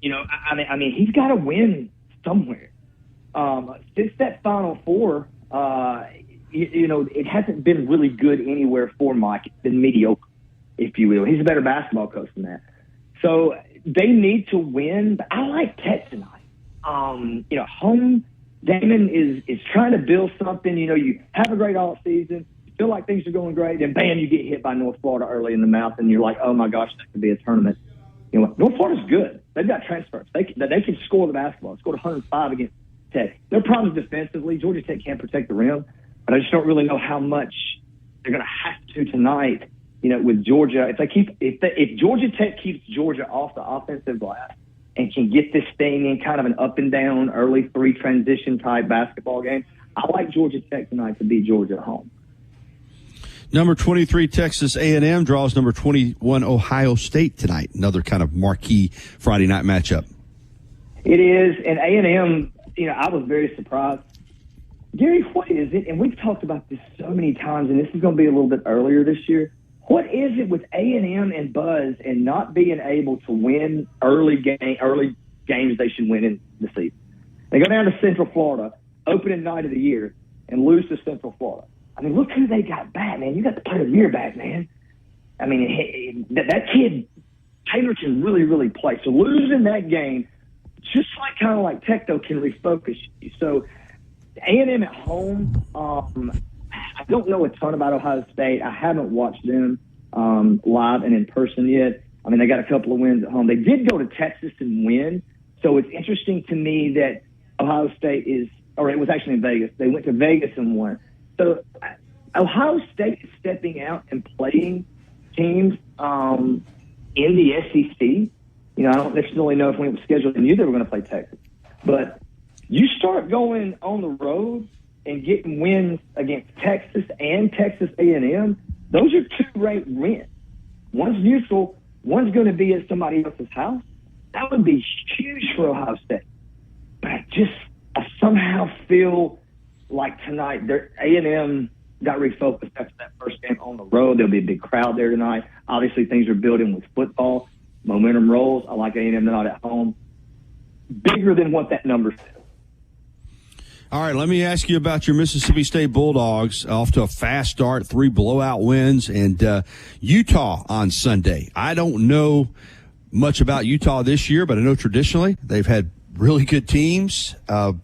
I mean, he's got to win somewhere. Since that Final Four, it hasn't been really good anywhere for Mike. It's been mediocre, if you will. He's a better basketball coach than that. So they need to win. But I like Tech tonight. Home Damon is trying to build something. You have a great off season. You feel like things are going great. Then, bam, you get hit by North Florida early in the mouth, and you're like, oh, my gosh, that could be a tournament. North Florida's good. They've got transfers. They can score the basketball. They scored 105 against Tech. Their problems defensively. Georgia Tech can't protect the rim, but I just don't really know how much they're going to have to tonight. With Georgia, if Georgia Tech keeps Georgia off the offensive glass and can get this thing in kind of an up and down early 3 transition type basketball game, I like Georgia Tech tonight to beat Georgia at home. Number 23 Texas A&M draws number 21 Ohio State tonight. Another kind of marquee Friday night matchup. It is, and A&M. I was very surprised. Gary, what is it? And we've talked about this so many times, and this is going to be a little bit earlier this year. What is it with A&M and Buzz and not being able to win early games they should win in the season? They go down to Central Florida, opening night of the year, and lose to Central Florida. I mean, look who they got back, man. You got the player of the year back, man. I mean, that kid, Taylor, can really, really play. So losing that game, just kind of like Tech, though, can refocus you. So A&M at home, I don't know a ton about Ohio State. I haven't watched them live and in person yet. I mean, they got a couple of wins at home. They did go to Texas and win. So it's interesting to me that Ohio State it was actually in Vegas. They went to Vegas and won. So Ohio State is stepping out and playing teams in the SEC. I don't necessarily know if when it was scheduled, they knew they were going to play Texas. But you start going on the road and getting wins against Texas and Texas A&M, those are 2 wins. One's neutral, one's going to be at somebody else's house. That would be huge for Ohio State. But I somehow feel like tonight, A&M got refocused after that first game on the road. There'll be a big crowd there tonight. Obviously, things are building with football. Momentum rolls. I like A&M tonight at home. Bigger than what that number says. All right, let me ask you about your Mississippi State Bulldogs. Off to a fast start, 3 blowout wins, and Utah on Sunday. I don't know much about Utah this year, but I know traditionally they've had really good teams.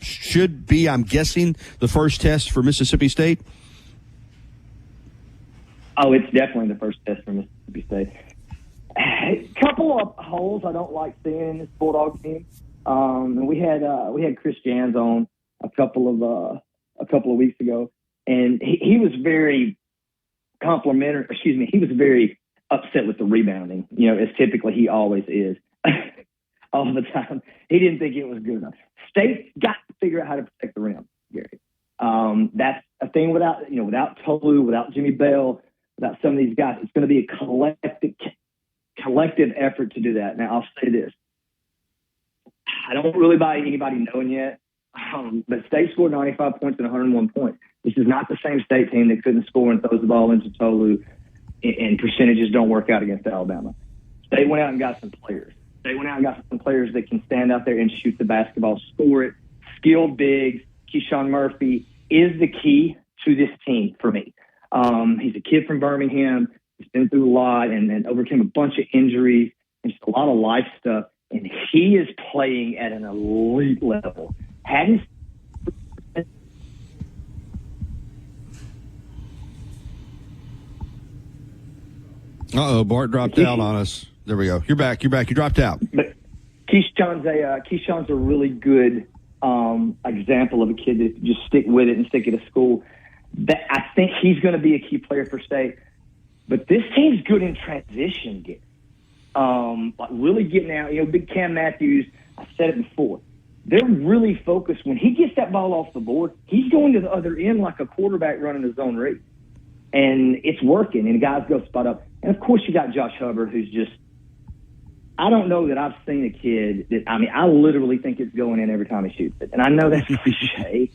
Should be, I'm guessing, the first test for Mississippi State. Oh, it's definitely the first test for Mississippi State. A couple of holes I don't like seeing in this Bulldog team. And we had Chris Jans on a couple of weeks ago, and he was very complimentary. Excuse me, he was very upset with the rebounding. As typically he always is all the time. He didn't think it was good enough. State's got to figure out how to protect the rim, Gary. That's a thing without Tolu, without Jimmy Bell, without some of these guys. It's going to be a collective effort to do that. Now, I'll say this. I don't really buy anybody knowing yet, but State scored 95 points and 101 points. This is not the same State team that couldn't score and throws the ball into Tolu, and percentages don't work out against Alabama. State went out and got some players. They went out and got some players that can stand out there and shoot the basketball, score it. Skilled bigs. Keyshawn Murphy is the key to this team for me. He's a kid from Birmingham. He's been through a lot and overcame a bunch of injuries and just a lot of life stuff. And he is playing at an elite level. Bart dropped out on us. There we go. You're back. You dropped out. But Keyshawn's a really good example of a kid that just stick with it and stick at a school. That I think he's going to be a key player for State. But this team's good in transition, like really getting out. Big Cam Matthews. I said it before. They're really focused. When he gets that ball off the board, he's going to the other end like a quarterback running a zone read, and it's working. And guys go spot up. And of course, you got Josh Hubbard, who's just. I don't know that I've seen a kid that, I literally think it's going in every time he shoots it. And I know that's cliche,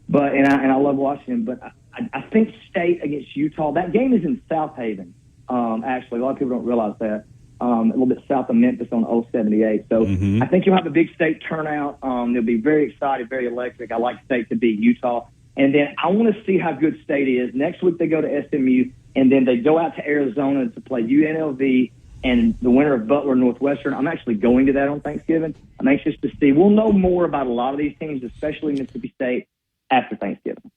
but, and I love watching him, but I think State against Utah, that game is in South Haven. Actually, a lot of people don't realize that. A little bit south of Memphis on 078. So I think you'll have a big State turnout. They'll be very excited, very electric. I like State to beat Utah. And then I want to see how good State is. Next week they go to SMU, and then they go out to Arizona to play UNLV and the winner of Butler Northwestern. I'm actually going to that on Thanksgiving. I'm anxious to see. We'll know more about a lot of these teams, especially Mississippi State, after Thanksgiving.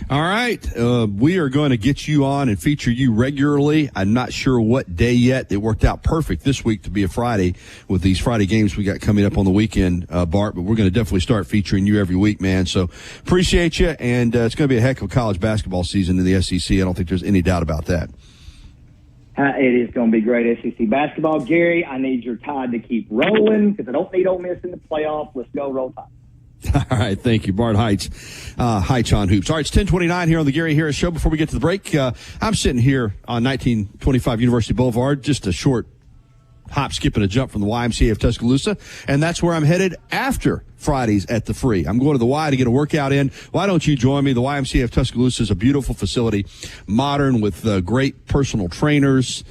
All right. We are going to get you on and feature you regularly. I'm not sure what day yet. It worked out perfect this week to be a Friday with these Friday games we got coming up on the weekend, Bart, but we're going to definitely start featuring you every week, man. So appreciate you, and it's going to be a heck of a college basketball season in the SEC. I don't think there's any doubt about that. It is going to be great SEC basketball. Gary, I need your Tide to keep rolling because I don't need Ole Miss in the playoff. Let's go, Roll Tide. All right, thank you, Bart Heights. Heights on Hoops. All right, it's 10:29 here on the Gary Harris Show. Before we get to the break, I'm sitting here on 1925 University Boulevard, just a short hop, skip, and a jump from the YMCA of Tuscaloosa, and that's where I'm headed after Fridays at the Free. I'm going to the Y to get a workout in. Why don't you join me? The YMCA of Tuscaloosa is a beautiful facility, modern with great personal trainers,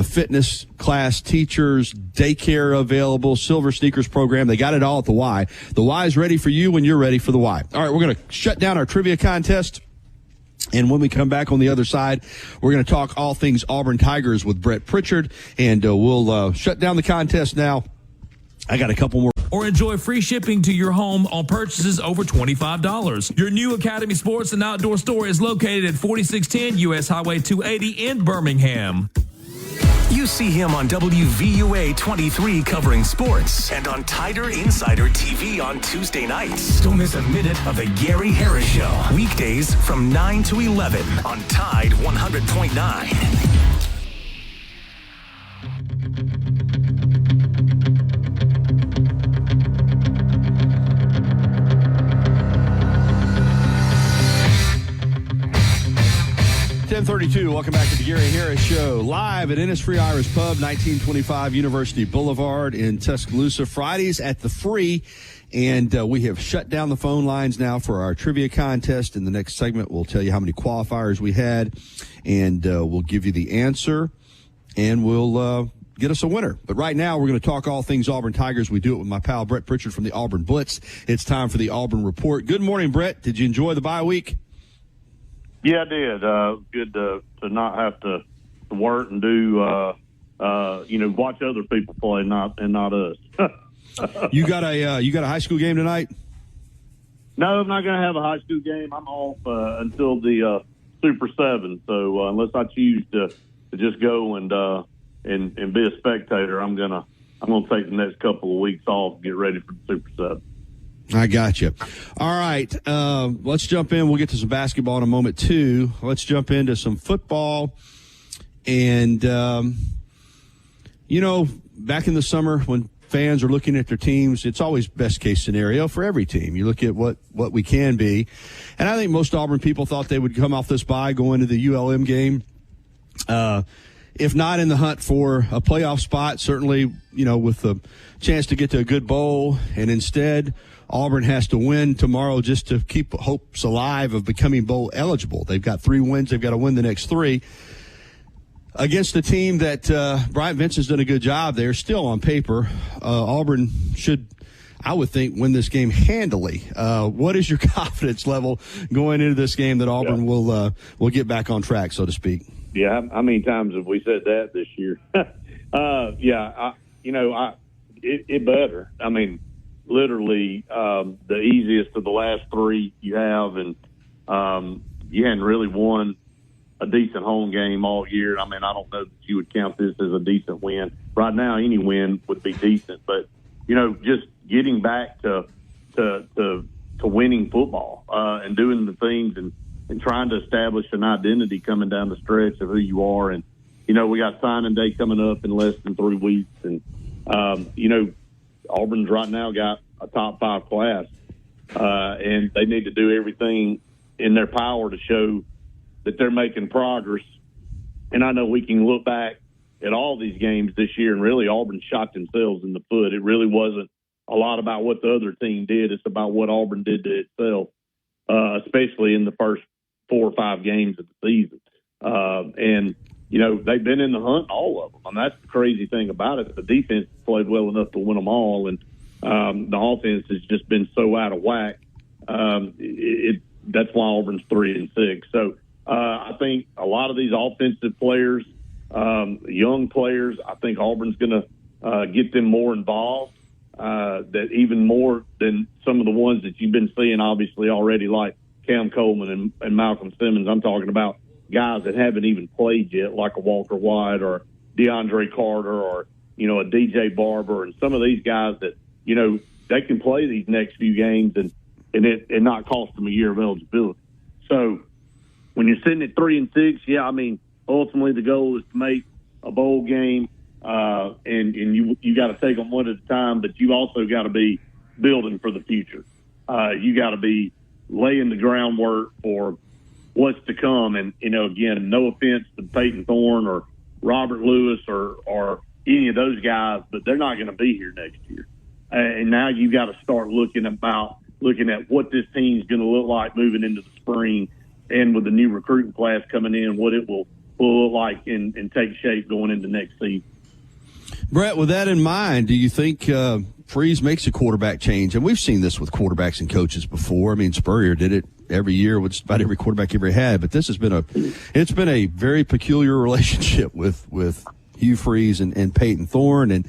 fitness class teachers, daycare available, silver sneakers program. They got it all at the Y. The Y is ready for you when you're ready for the Y. All right, we're going to shut down our trivia contest. And when we come back on the other side, we're going to talk all things Auburn Tigers with Brett Pritchard, and we'll shut down the contest now. I got a couple more. Or enjoy free shipping to your home on purchases over $25. Your new Academy Sports and Outdoor store is located at 4610 U.S. Highway 280 in Birmingham. You see him on WVUA 23 covering sports and on Tider Insider TV on Tuesday nights. Don't miss a minute of the Gary Harris Show. Weekdays from 9 to 11 on Tide 100.9. Welcome back to the Gary Harris Show, live at Innisfree Irish Pub, 1925 University Boulevard in Tuscaloosa. Fridays at the Free, and we have shut down the phone lines now for our trivia contest. In the next segment, we'll tell you how many qualifiers we had, and we'll give you the answer, and we'll get us a winner. But right now, we're going to talk all things Auburn Tigers. We do it with my pal Brett Pritchard from the Auburn Blitz. It's time for the Auburn Report. Good morning, Brett. Did you enjoy the bye week? Yeah, I did. Good to not have to work and do, watch other people play, not us. You got a high school game tonight? No, I'm not going to have a high school game. I'm off until the Super 7. So unless I choose to just go and be a spectator, I'm gonna I'm going to take the next couple of weeks off and get ready for the Super Sub. I got you. All right, let's jump in. We'll get to some basketball in a moment, too. Let's jump into some football. And, back in the summer when fans are looking at their teams, it's always best-case scenario for every team. You look at what we can be. And I think most Auburn people thought they would come off this bye, go into the ULM game. If not in the hunt for a playoff spot, certainly, with the chance to get to a good bowl. And instead, Auburn has to win tomorrow just to keep hopes alive of becoming bowl eligible. They've got 3 wins. They've got to win the next 3. Against a team that Bryant Vincent's done a good job there, still on paper. Auburn should, I would think, win this game handily. What is your confidence level going into this game that Auburn will get back on track, so to speak? Yeah, how many times have we said that this year? It better. I mean, literally the easiest of the last 3 you have, and you hadn't really won a decent home game all year. I mean, I don't know that you would count this as a decent win. Right now, any win would be decent, but just getting back to winning football and doing the things and trying to establish an identity coming down the stretch of who you are. And, we got signing day coming up in less than 3 weeks. And, Auburn's right now got a top 5 class, and they need to do everything in their power to show that they're making progress. And I know we can look back at all these games this year, and really Auburn shot themselves in the foot. It really wasn't a lot about what the other team did. It's about what Auburn did to itself, especially in the first 4 or 5 games of the season. And, they've been in the hunt, all of them. And that's the crazy thing about it. The defense played well enough to win them all, and the offense has just been so out of whack. That's why Auburn's 3-6. So I think a lot of these offensive players, young players, I think Auburn's going to get them more involved, that even more than some of the ones that you've been seeing, obviously, already, like Cam Coleman and Malcolm Simmons. I'm talking about guys that haven't even played yet, like a Walker White or DeAndre Carter or, a DJ Barber, and some of these guys that, they can play these next few games and it not cost them a year of eligibility. So when you're sitting at 3-6, ultimately the goal is to make a bowl game, and you got to take them one at a time, but you also got to be building for the future. You got to be laying the groundwork for what's to come. And, again, no offense to Peyton Thorne or Robert Lewis or any of those guys, but they're not going to be here next year. And now you got to start looking at what this team's going to look like moving into the spring, and with the new recruiting class coming in, what it will look like and take shape going into next season. Brett, with that in mind, do you think Freeze makes a quarterback change? And we've seen this with quarterbacks and coaches before. I mean, Spurrier did it every year with about every quarterback he ever had. But this has been a very peculiar relationship with Hugh Freeze and Peyton Thorne. And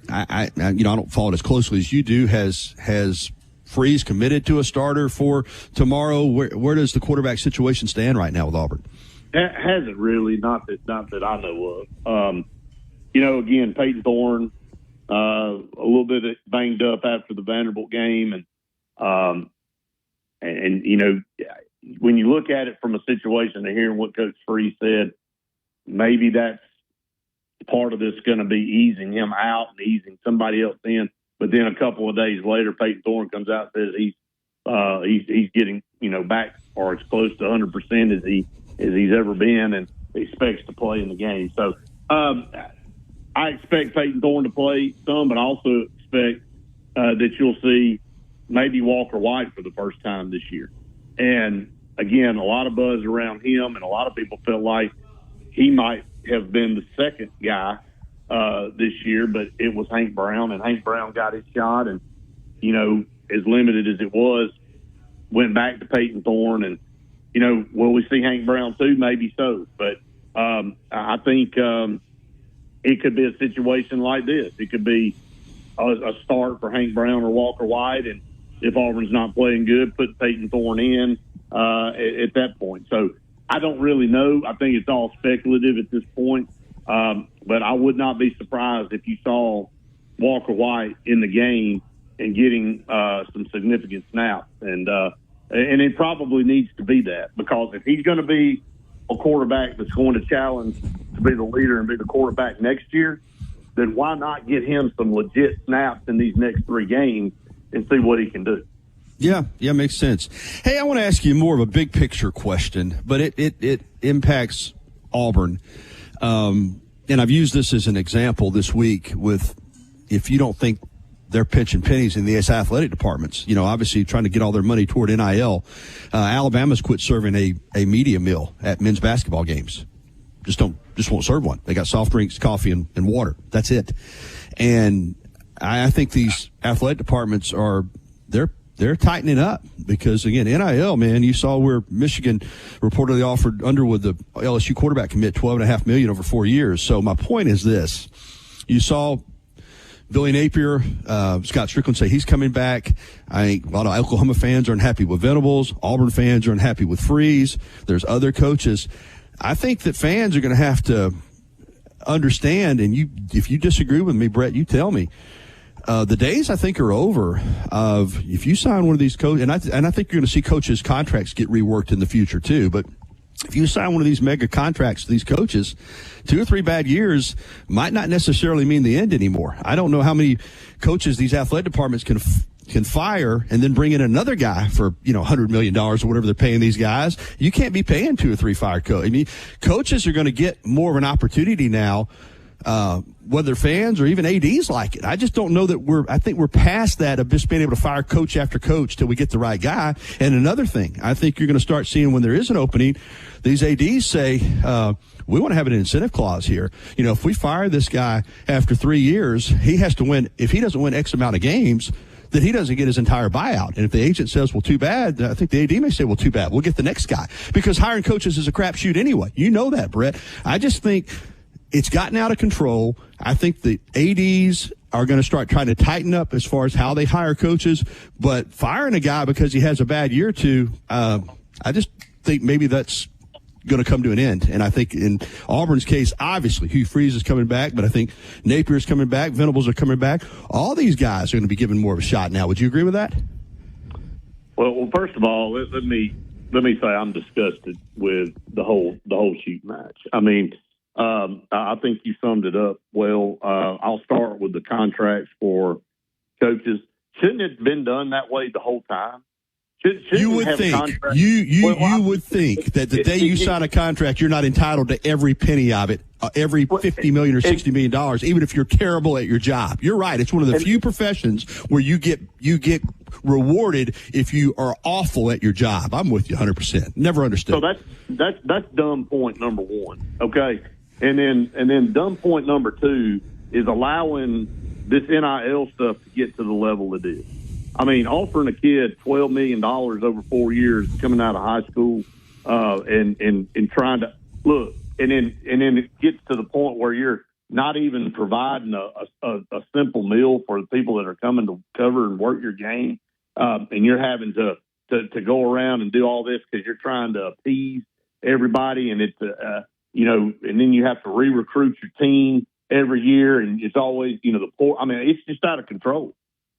I don't follow it as closely as you do. Has Freeze committed to a starter for tomorrow? Where does the quarterback situation stand right now with Auburn? Hasn't really, not that I know of. Again, Peyton Thorne, a little bit banged up after the Vanderbilt game, and when you look at it from a situation and hearing what Coach Freeze said, maybe that's part of this going to be easing him out and easing somebody else in. But then a couple of days later, Peyton Thorne comes out and says he's getting back or as close to 100% as he's ever been, and expects to play in the game. So I expect Peyton Thorne to play some, but I also expect that you'll see maybe Walker White for the first time this year. And again, a lot of buzz around him, and a lot of people felt like he might have been the second guy this year, but it was Hank Brown, and Hank Brown got his shot, and as limited as it was, went back to Peyton Thorne, and will we see Hank Brown too? Maybe so, but I think it could be a situation like this. It could be a start for Hank Brown or Walker White, and if Auburn's not playing good, put Peyton Thorne in at that point. So I don't really know. I think it's all speculative at this point. But I would not be surprised if you saw Walker White in the game and getting some significant snaps. And it probably needs to be that, because if he's going to be a quarterback that's going to challenge to be the leader and be the quarterback next year, then why not get him some legit snaps in these next 3 games and see what he can do? Yeah, makes sense. Hey, I want to ask you more of a big picture question, but it impacts Auburn. And I've used this as an example this week with, if you don't think they're pinching pennies in the athletic departments, obviously trying to get all their money toward NIL. Alabama's quit serving a media meal at men's basketball games. Just won't serve one. They got soft drinks, coffee, and water. That's it. And I think these athletic departments they're tightening up because, again, NIL, man, you saw where Michigan reportedly offered Underwood, the LSU quarterback commit, $12.5 million over 4 years. So my point is this: you saw Billy Napier, Scott Strickland say he's coming back. I think a lot of Oklahoma fans are unhappy with Venables. Auburn fans are unhappy with Freeze. There's other coaches. I think that fans are going to have to understand, and if you disagree with me, Brett, you tell me. The days, I think, are over of, if you sign one of these coaches, and I think you're going to see coaches' contracts get reworked in the future too, but if you sign one of these mega contracts to these coaches, 2 or 3 bad years might not necessarily mean the end anymore. I don't know how many coaches these athletic departments can fire and then bring in another guy for, $100 million or whatever they're paying these guys. You can't be paying 2 or 3 fired coaches. I mean, coaches are going to get more of an opportunity now, whether fans or even ADs like it. I just don't know that I think we're past that of just being able to fire coach after coach till we get the right guy. And another thing, I think you're going to start seeing when there is an opening, these ADs say, we want to have an incentive clause here. If we fire this guy after 3 years, he has to win. If he doesn't win X amount of games, then he doesn't get his entire buyout. And if the agent says, well, too bad, I think the AD may say, well, too bad, we'll get the next guy. Because hiring coaches is a crapshoot anyway. You know that, Brett. I just think it's gotten out of control. I think the ADs are going to start trying to tighten up as far as how they hire coaches. But firing a guy because he has a bad year or two, I just think maybe that's going to come to an end. And I think in Auburn's case, obviously, Hugh Freeze is coming back, but I think Napier's coming back, Venables are coming back. All these guys are going to be given more of a shot now. Would you agree with that? Well, first of all, let me say I'm disgusted with the whole shoot match. I mean, I think you summed it up well. I'll start with the contracts for coaches. Shouldn't it have been done that way the whole time? You would think you would think that the day you sign a contract, you're not entitled to every penny of it, every $50 million or $60 million, even if you're terrible at your job. You're right. It's one of the few professions where you get rewarded if you are awful at your job. I'm with you 100%. Never understood. So that's dumb point number one. Okay, and then dumb point number 2 is allowing this NIL stuff to get to the level it is. I mean, offering a kid $12 million over 4 years coming out of high school, and trying to look, and then it gets to the point where you're not even providing a simple meal for the people that are coming to cover and work your game, and you're having to go around and do all this because you're trying to appease everybody, and it's and then you have to re-recruit your team every year, and it's always the poor. I mean, it's just out of control.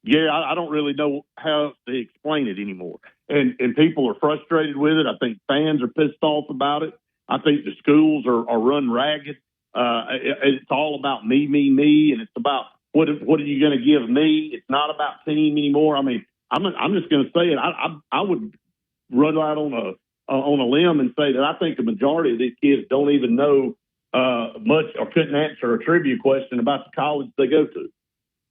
Yeah, I don't really know how to explain it anymore. And people are frustrated with it. I think fans are pissed off about it. I think the schools are run ragged. It's all about me, and it's about what are you going to give me? It's not about team anymore. I mean, I'm just going to say it. I would run out on a limb and say that I think the majority of these kids don't even know much or couldn't answer a trivia question about the college they go to.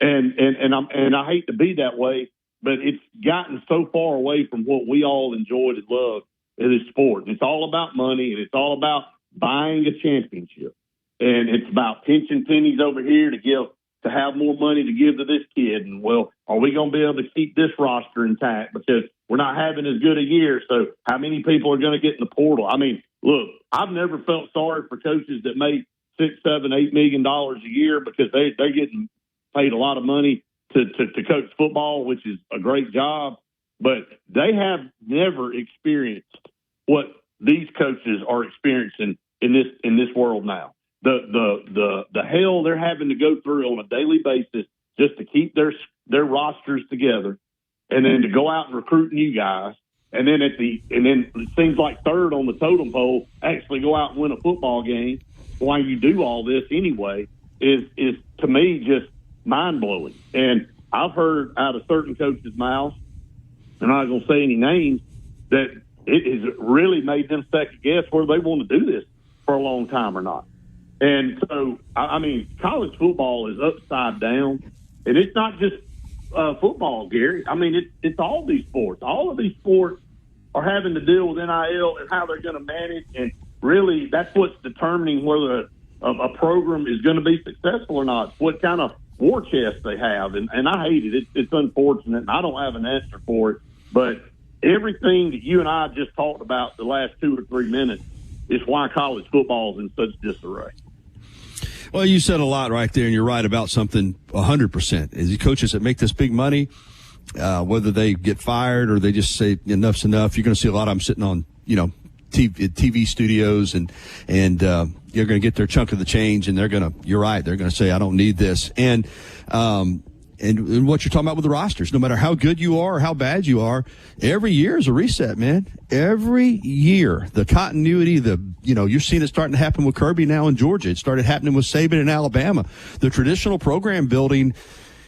And I hate to be that way, but it's gotten so far away from what we all enjoyed and loved in this sport. And it's all about money, and it's all about buying a championship. And it's about pinching pennies over here to have more money to give to this kid. And, well, are we going to be able to keep this roster intact because we're not having as good a year? So how many people are going to get in the portal? I mean, look, I've never felt sorry for coaches that make $6, $7, $8 million a year because they're getting paid a lot of money to coach football, which is a great job, but they have never experienced what these coaches are experiencing in this world now. the hell they're having to go through on a daily basis just to keep their rosters together, and then to go out and recruit new guys, and then it seems like third on the totem pole, actually go out and win a football game while you do all this anyway is to me just mind blowing. And I've heard out of certain coaches' mouths, and I'm not going to say any names, that it has really made them second guess whether they want to do this for a long time or not. And so, I mean, college football is upside down, and it's not just football, Gary. I mean, it's all these sports. All of these sports are having to deal with NIL and how they're going to manage, and really that's what's determining whether a program is going to be successful or not. It's what kind of war chest they have, and I hate it. It's unfortunate, and I don't have an answer for it. But everything that you and I just talked about the last 2 or 3 minutes is why college football is in such disarray. Well, you said a lot right there, and you're right about something 100%. Is the coaches that make this big money, whether they get fired or they just say enough's enough, you're going to see a lot of them sitting on, TV studios, and you're going to get their chunk of the change, and you're right, they're going to say, I don't need this. And what you're talking about with the rosters, no matter how good you are or how bad you are, every year is a reset, man. Every year, the continuity, you're seeing it starting to happen with Kirby now in Georgia. It started happening with Saban in Alabama. The traditional program building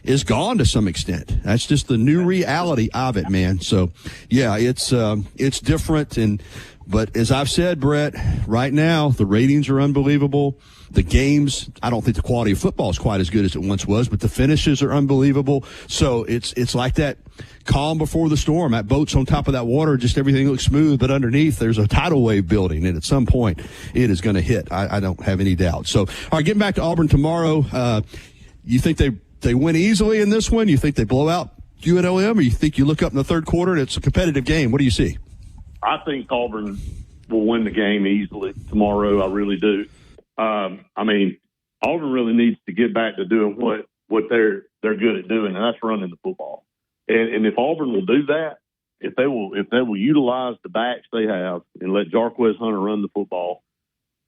is gone to some extent. That's just the new reality of it, man. So, yeah, it's different. But as I've said, Brett, right now, the ratings are unbelievable. The games, I don't think the quality of football is quite as good as it once was, but the finishes are unbelievable. So it's like that calm before the storm. That boat's on top of that water, just everything looks smooth, but underneath there's a tidal wave building, and at some point it is going to hit. I don't have any doubt. So, all right, getting back to Auburn tomorrow, you think they win easily in this one? You think they blow out UNLM, or you think you look up in the third quarter and it's a competitive game? What do you see? I think Auburn will win the game easily tomorrow. I really do. I mean, Auburn really needs to get back to doing what they're good at doing, and that's running the football. And if Auburn will do that, if they will utilize the backs they have and let Jarquez Hunter run the football,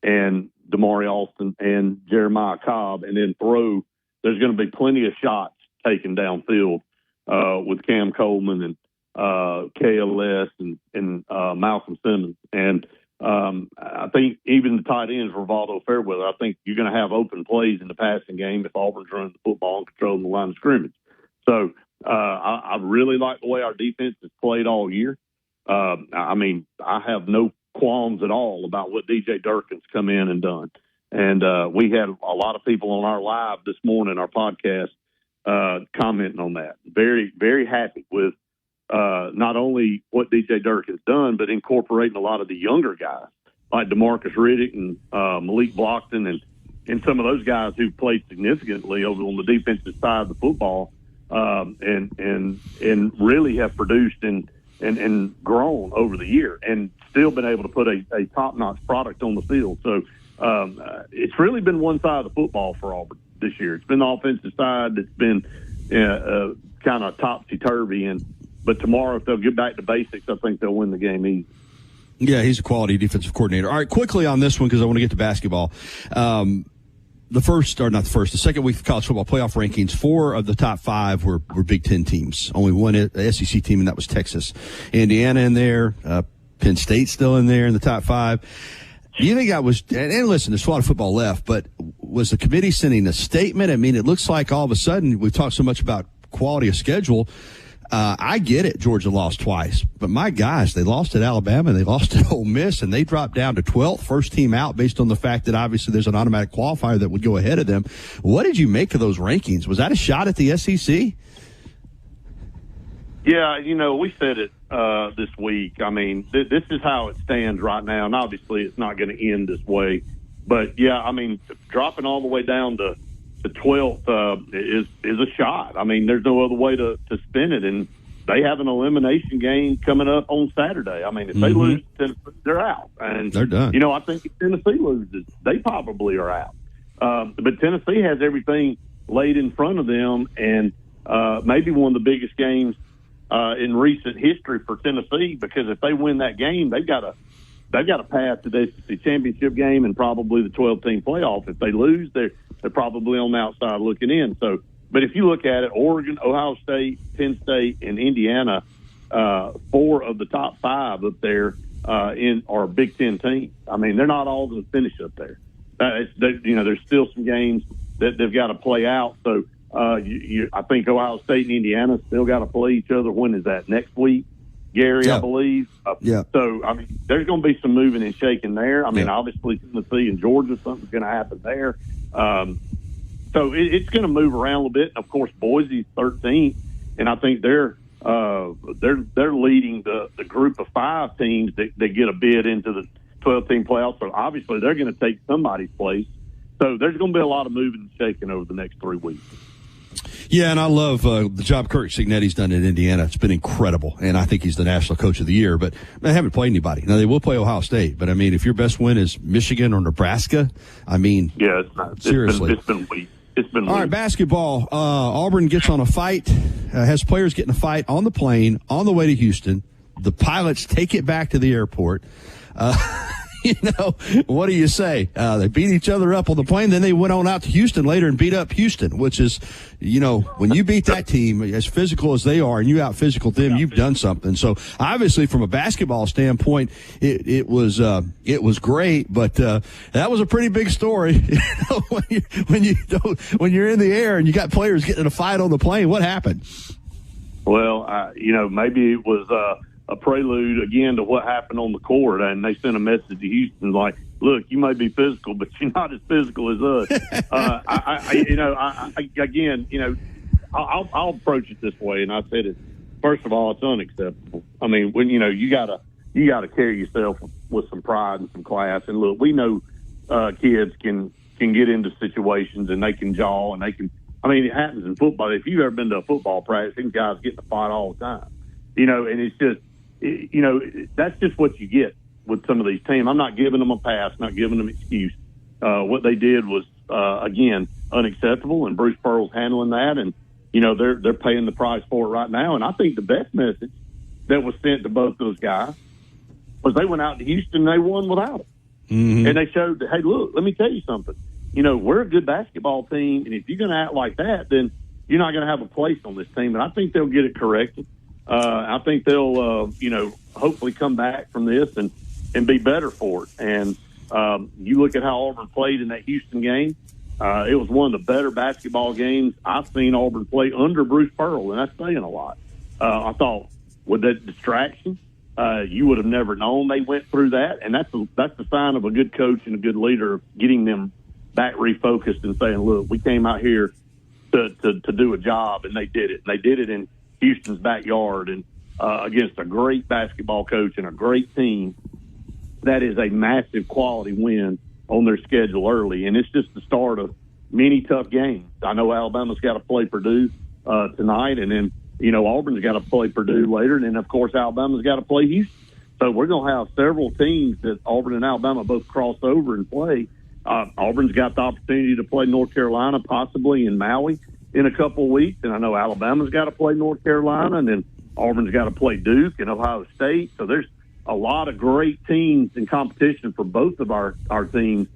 and Damari Alston and Jeremiah Cobb, and then throw, there's going to be plenty of shots taken downfield with Cam Coleman and KLS and Malcolm Simmons. And I think even the tight ends, Rivaldo Fairweather, I think you're going to have open plays in the passing game if Auburn's running the football and controlling the line of scrimmage. So I really like the way our defense has played all year. I mean, I have no qualms at all about what DJ Durkin's come in and done. And we had a lot of people on our live this morning, our podcast, commenting on that. Very, very happy with not only what DJ Durkin's done, but incorporating a lot of the younger guys like DeMarcus Riddick and Malik Blockton and some of those guys who played significantly over on the defensive side of the football, and really have produced and grown over the year and still been able to put a top-notch product on the field. So it's really been one side of the football for Auburn this year. It's been the offensive side that's been kind of topsy-turvy, but tomorrow, if they'll get back to basics, I think they'll win the game easy. Yeah, he's a quality defensive coordinator. All right, quickly on this one, because I want to get to basketball. The second week of college football playoff rankings, 4 of the top 5 were Big Ten teams. Only one SEC team, and that was Texas. Indiana in there, Penn State still in there in the top 5. Do you think that was, and listen, there's a lot of football left, but was the committee sending a statement? I mean, it looks like all of a sudden, we've talked so much about quality of schedule. I get it, Georgia lost twice, but my gosh, they lost at Alabama, they lost at Ole Miss, and they dropped down to 12th, first team out, based on the fact that obviously there's an automatic qualifier that would go ahead of them. What did you make of those rankings? Was that a shot at the SEC? Yeah, we said it this week. I mean, this is how it stands right now, and obviously it's not going to end this way. But, yeah, I mean, dropping all the way down to 12th is a shot. I mean, there's no other way to spin it, and they have an elimination game coming up on Saturday. I mean, if they lose, they're out, and they're done. I think if Tennessee loses, they probably are out. But Tennessee has everything laid in front of them, and maybe one of the biggest games in recent history for Tennessee, because if they win that game, they've got they've got to pass the SEC championship game and probably the 12-team playoff. If they lose, they're probably on the outside looking in. So, but if you look at it, Oregon, Ohio State, Penn State, and Indiana, 4 of the top 5 up there are Big Ten teams. I mean, they're not all going to finish up there. There's still some games that they've got to play out. So I think Ohio State and Indiana still got to play each other. When is that? Next week, Gary, I believe. So, I mean, there's going to be some moving and shaking there. I mean, obviously, Tennessee and Georgia, something's going to happen there. So it's going to move around a little bit. And, of course, Boise's 13th, and I think they're leading the group of 5 teams that get a bid into the 12-team playoffs. So, obviously, they're going to take somebody's place. So there's going to be a lot of moving and shaking over the next 3 weeks. Yeah, and I love the job Kirk Cignetti's done in Indiana. It's been incredible, and I think he's the National Coach of the Year. But they haven't played anybody. Now, they will play Ohio State, but, I mean, if your best win is Michigan or Nebraska, I mean, yeah, it's not. Seriously. It's been weak. All right, basketball. Auburn gets on a fight, has players getting a fight on the plane on the way to Houston. The pilots take it back to the airport. What do you say? They beat each other up on the plane. Then they went on out to Houston later and beat up Houston, which is, when you beat that team as physical as they are and you out physical them, you've done something. So obviously from a basketball standpoint, it was great, but that was a pretty big story. When you're in the air and you got players getting in a fight on the plane, what happened? Well, maybe it was a prelude again to what happened on the court, and they sent a message to Houston like, "Look, you may be physical, but you're not as physical as us." I'll approach it this way, and I said it. First of all, it's unacceptable. I mean, when you gotta carry yourself with some pride and some class. And look, we know kids can get into situations and they can jaw and they can. I mean, it happens in football. If you've ever been to a football practice, these guys get in a fight all the time. And it's just. That's just what you get with some of these teams. I'm not giving them a pass, not giving them an excuse. What they did was, again, unacceptable, and Bruce Pearl's handling that, and, they're paying the price for it right now. And I think the best message that was sent to both those guys was they went out to Houston and they won without it. Mm-hmm. And they showed that, hey, look, let me tell you something. We're a good basketball team, and if you're going to act like that, then you're not going to have a place on this team. And I think they'll get it corrected. I think they'll, hopefully come back from this and be better for it. And you look at how Auburn played in that Houston game. It was one of the better basketball games I've seen Auburn play under Bruce Pearl, and that's saying a lot. I thought with that distraction, you would have never known they went through that, and that's the sign of a good coach and a good leader, getting them back refocused and saying, look, we came out here to do a job, and they did it. They did it in Houston's backyard and against a great basketball coach and a great team. That is a massive quality win on their schedule early, and it's just the start of many tough games. I know Alabama's got to play Purdue tonight, and then Auburn's got to play Purdue later, and then of course Alabama's got to play Houston. So we're going to have several teams that Auburn and Alabama both cross over and play. Auburn's got the opportunity to play North Carolina, possibly in Maui, in a couple of weeks, and I know Alabama's got to play North Carolina, and then Auburn's got to play Duke and Ohio State. So there's a lot of great teams in competition for both of our teams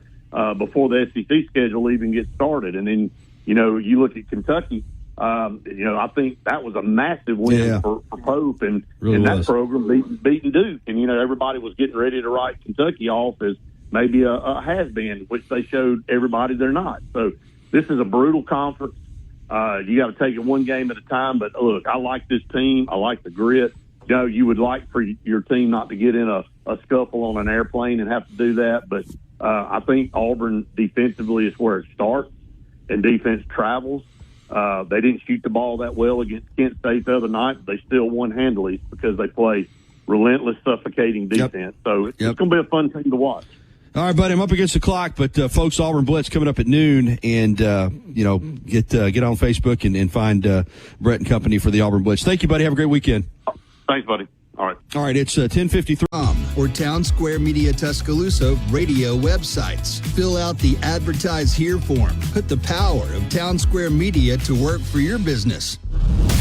before the SEC schedule even gets started. And then, you look at Kentucky, I think that was a massive win for Pope and that program beating Duke. And, everybody was getting ready to write Kentucky off as maybe a has-been, which they showed everybody they're not. So this is a brutal conference. You got to take it one game at a time. But, look, I like this team. I like the grit. You would like for your team not to get in a scuffle on an airplane and have to do that. But I think Auburn defensively is where it starts, and defense travels. They didn't shoot the ball that well against Kent State the other night, but they still won handily because they play relentless, suffocating defense. So it's going to be a fun thing to watch. All right, buddy, I'm up against the clock, but folks, Auburn Blitz coming up at noon, and get on Facebook and find Brett and company for the Auburn Blitz. Thank you, buddy. Have a great weekend. Thanks, buddy. All right, it's 10:53. Or Town Square Media Tuscaloosa radio websites. Fill out the Advertise Here form. Put the power of Town Square Media to work for your business.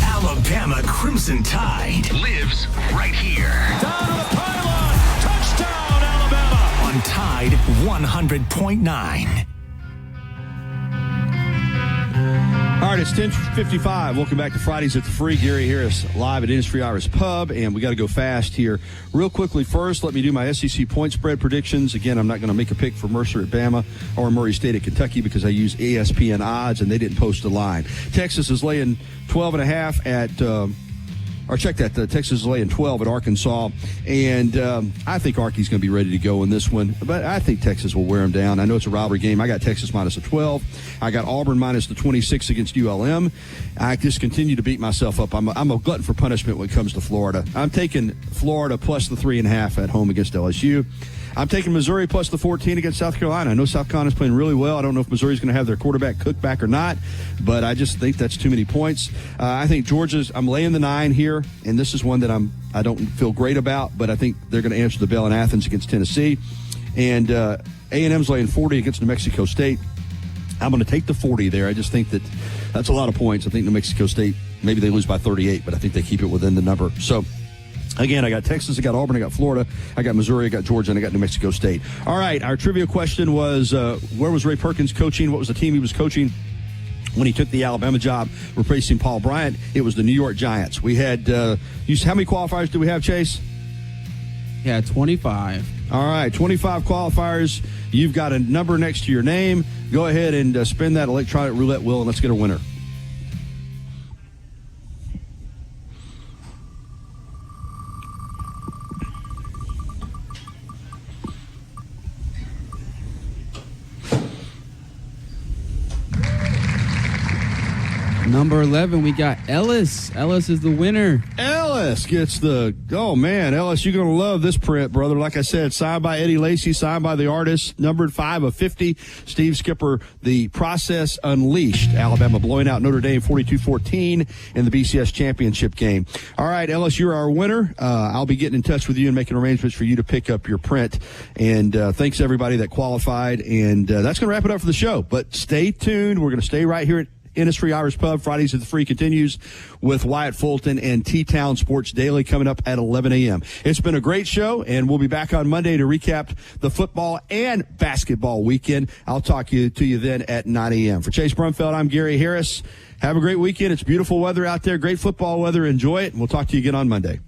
Alabama Crimson Tide lives right here. Down to the pylon. Touchdown, Alabama. on Tide 100.9. All right, it's 10:55. Welcome back to Fridays at the Free. Gary Harris live at Industry Irish Pub, and we got to go fast here. Real quickly first, let me do my SEC point spread predictions. Again, I'm not going to make a pick for Mercer at Bama or Murray State at Kentucky because I use ESPN odds, and they didn't post a line. Texas is laying 12.5 at or check that. Texas is laying 12 at Arkansas, and I think Arky's going to be ready to go in this one, but I think Texas will wear them down. I know it's a rivalry game. I got Texas minus the 12. I got Auburn minus the 26 against ULM. I just continue to beat myself up. I'm a glutton for punishment when it comes to Florida. I'm taking Florida plus the 3.5 at home against LSU. I'm taking Missouri plus the 14 against South Carolina. I know South Carolina's playing really well. I don't know if Missouri's going to have their quarterback Cook back or not, but I just think that's too many points. I think I'm laying the 9 here, and this is one that I don't feel great about, but I think they're going to answer the bell in Athens against Tennessee. And A&M's laying 40 against New Mexico State. I'm going to take the 40 there. I just think that's a lot of points. I think New Mexico State, maybe they lose by 38, but I think they keep it within the number. So, again, I got Texas, I got Auburn, I got Florida, I got Missouri, I got Georgia, and I got New Mexico State. All right, our trivia question was, where was Ray Perkins coaching? What was the team he was coaching when he took the Alabama job, replacing Paul Bryant? It was the New York Giants. We had, how many qualifiers do we have, Chase? Yeah, 25. All right, 25 qualifiers. You've got a number next to your name. Go ahead and spin that electronic roulette wheel, and let's get a winner. Number 11, we got Ellis. Ellis is the winner. Ellis gets Ellis, you're going to love this print, brother. Like I said, signed by Eddie Lacy, signed by the artist, numbered 5 of 50. Steve Skipper, The Process Unleashed. Alabama blowing out Notre Dame 42-14 in the BCS championship game. All right, Ellis, you're our winner. I'll be getting in touch with you and making arrangements for you to pick up your print. And thanks to everybody that qualified. And that's going to wrap it up for the show. But stay tuned. We're going to stay right here at Industry Irish Pub. Fridays at the Free continues with Wyatt Fulton and T-Town Sports Daily coming up at 11 a.m. It's been a great show, and we'll be back on Monday to recap the football and basketball weekend. I'll talk to you then at 9 a.m. For Chase Brumfeld, I'm Gary Harris. Have a great weekend. It's beautiful weather out there, great football weather. Enjoy it, and we'll talk to you again on Monday.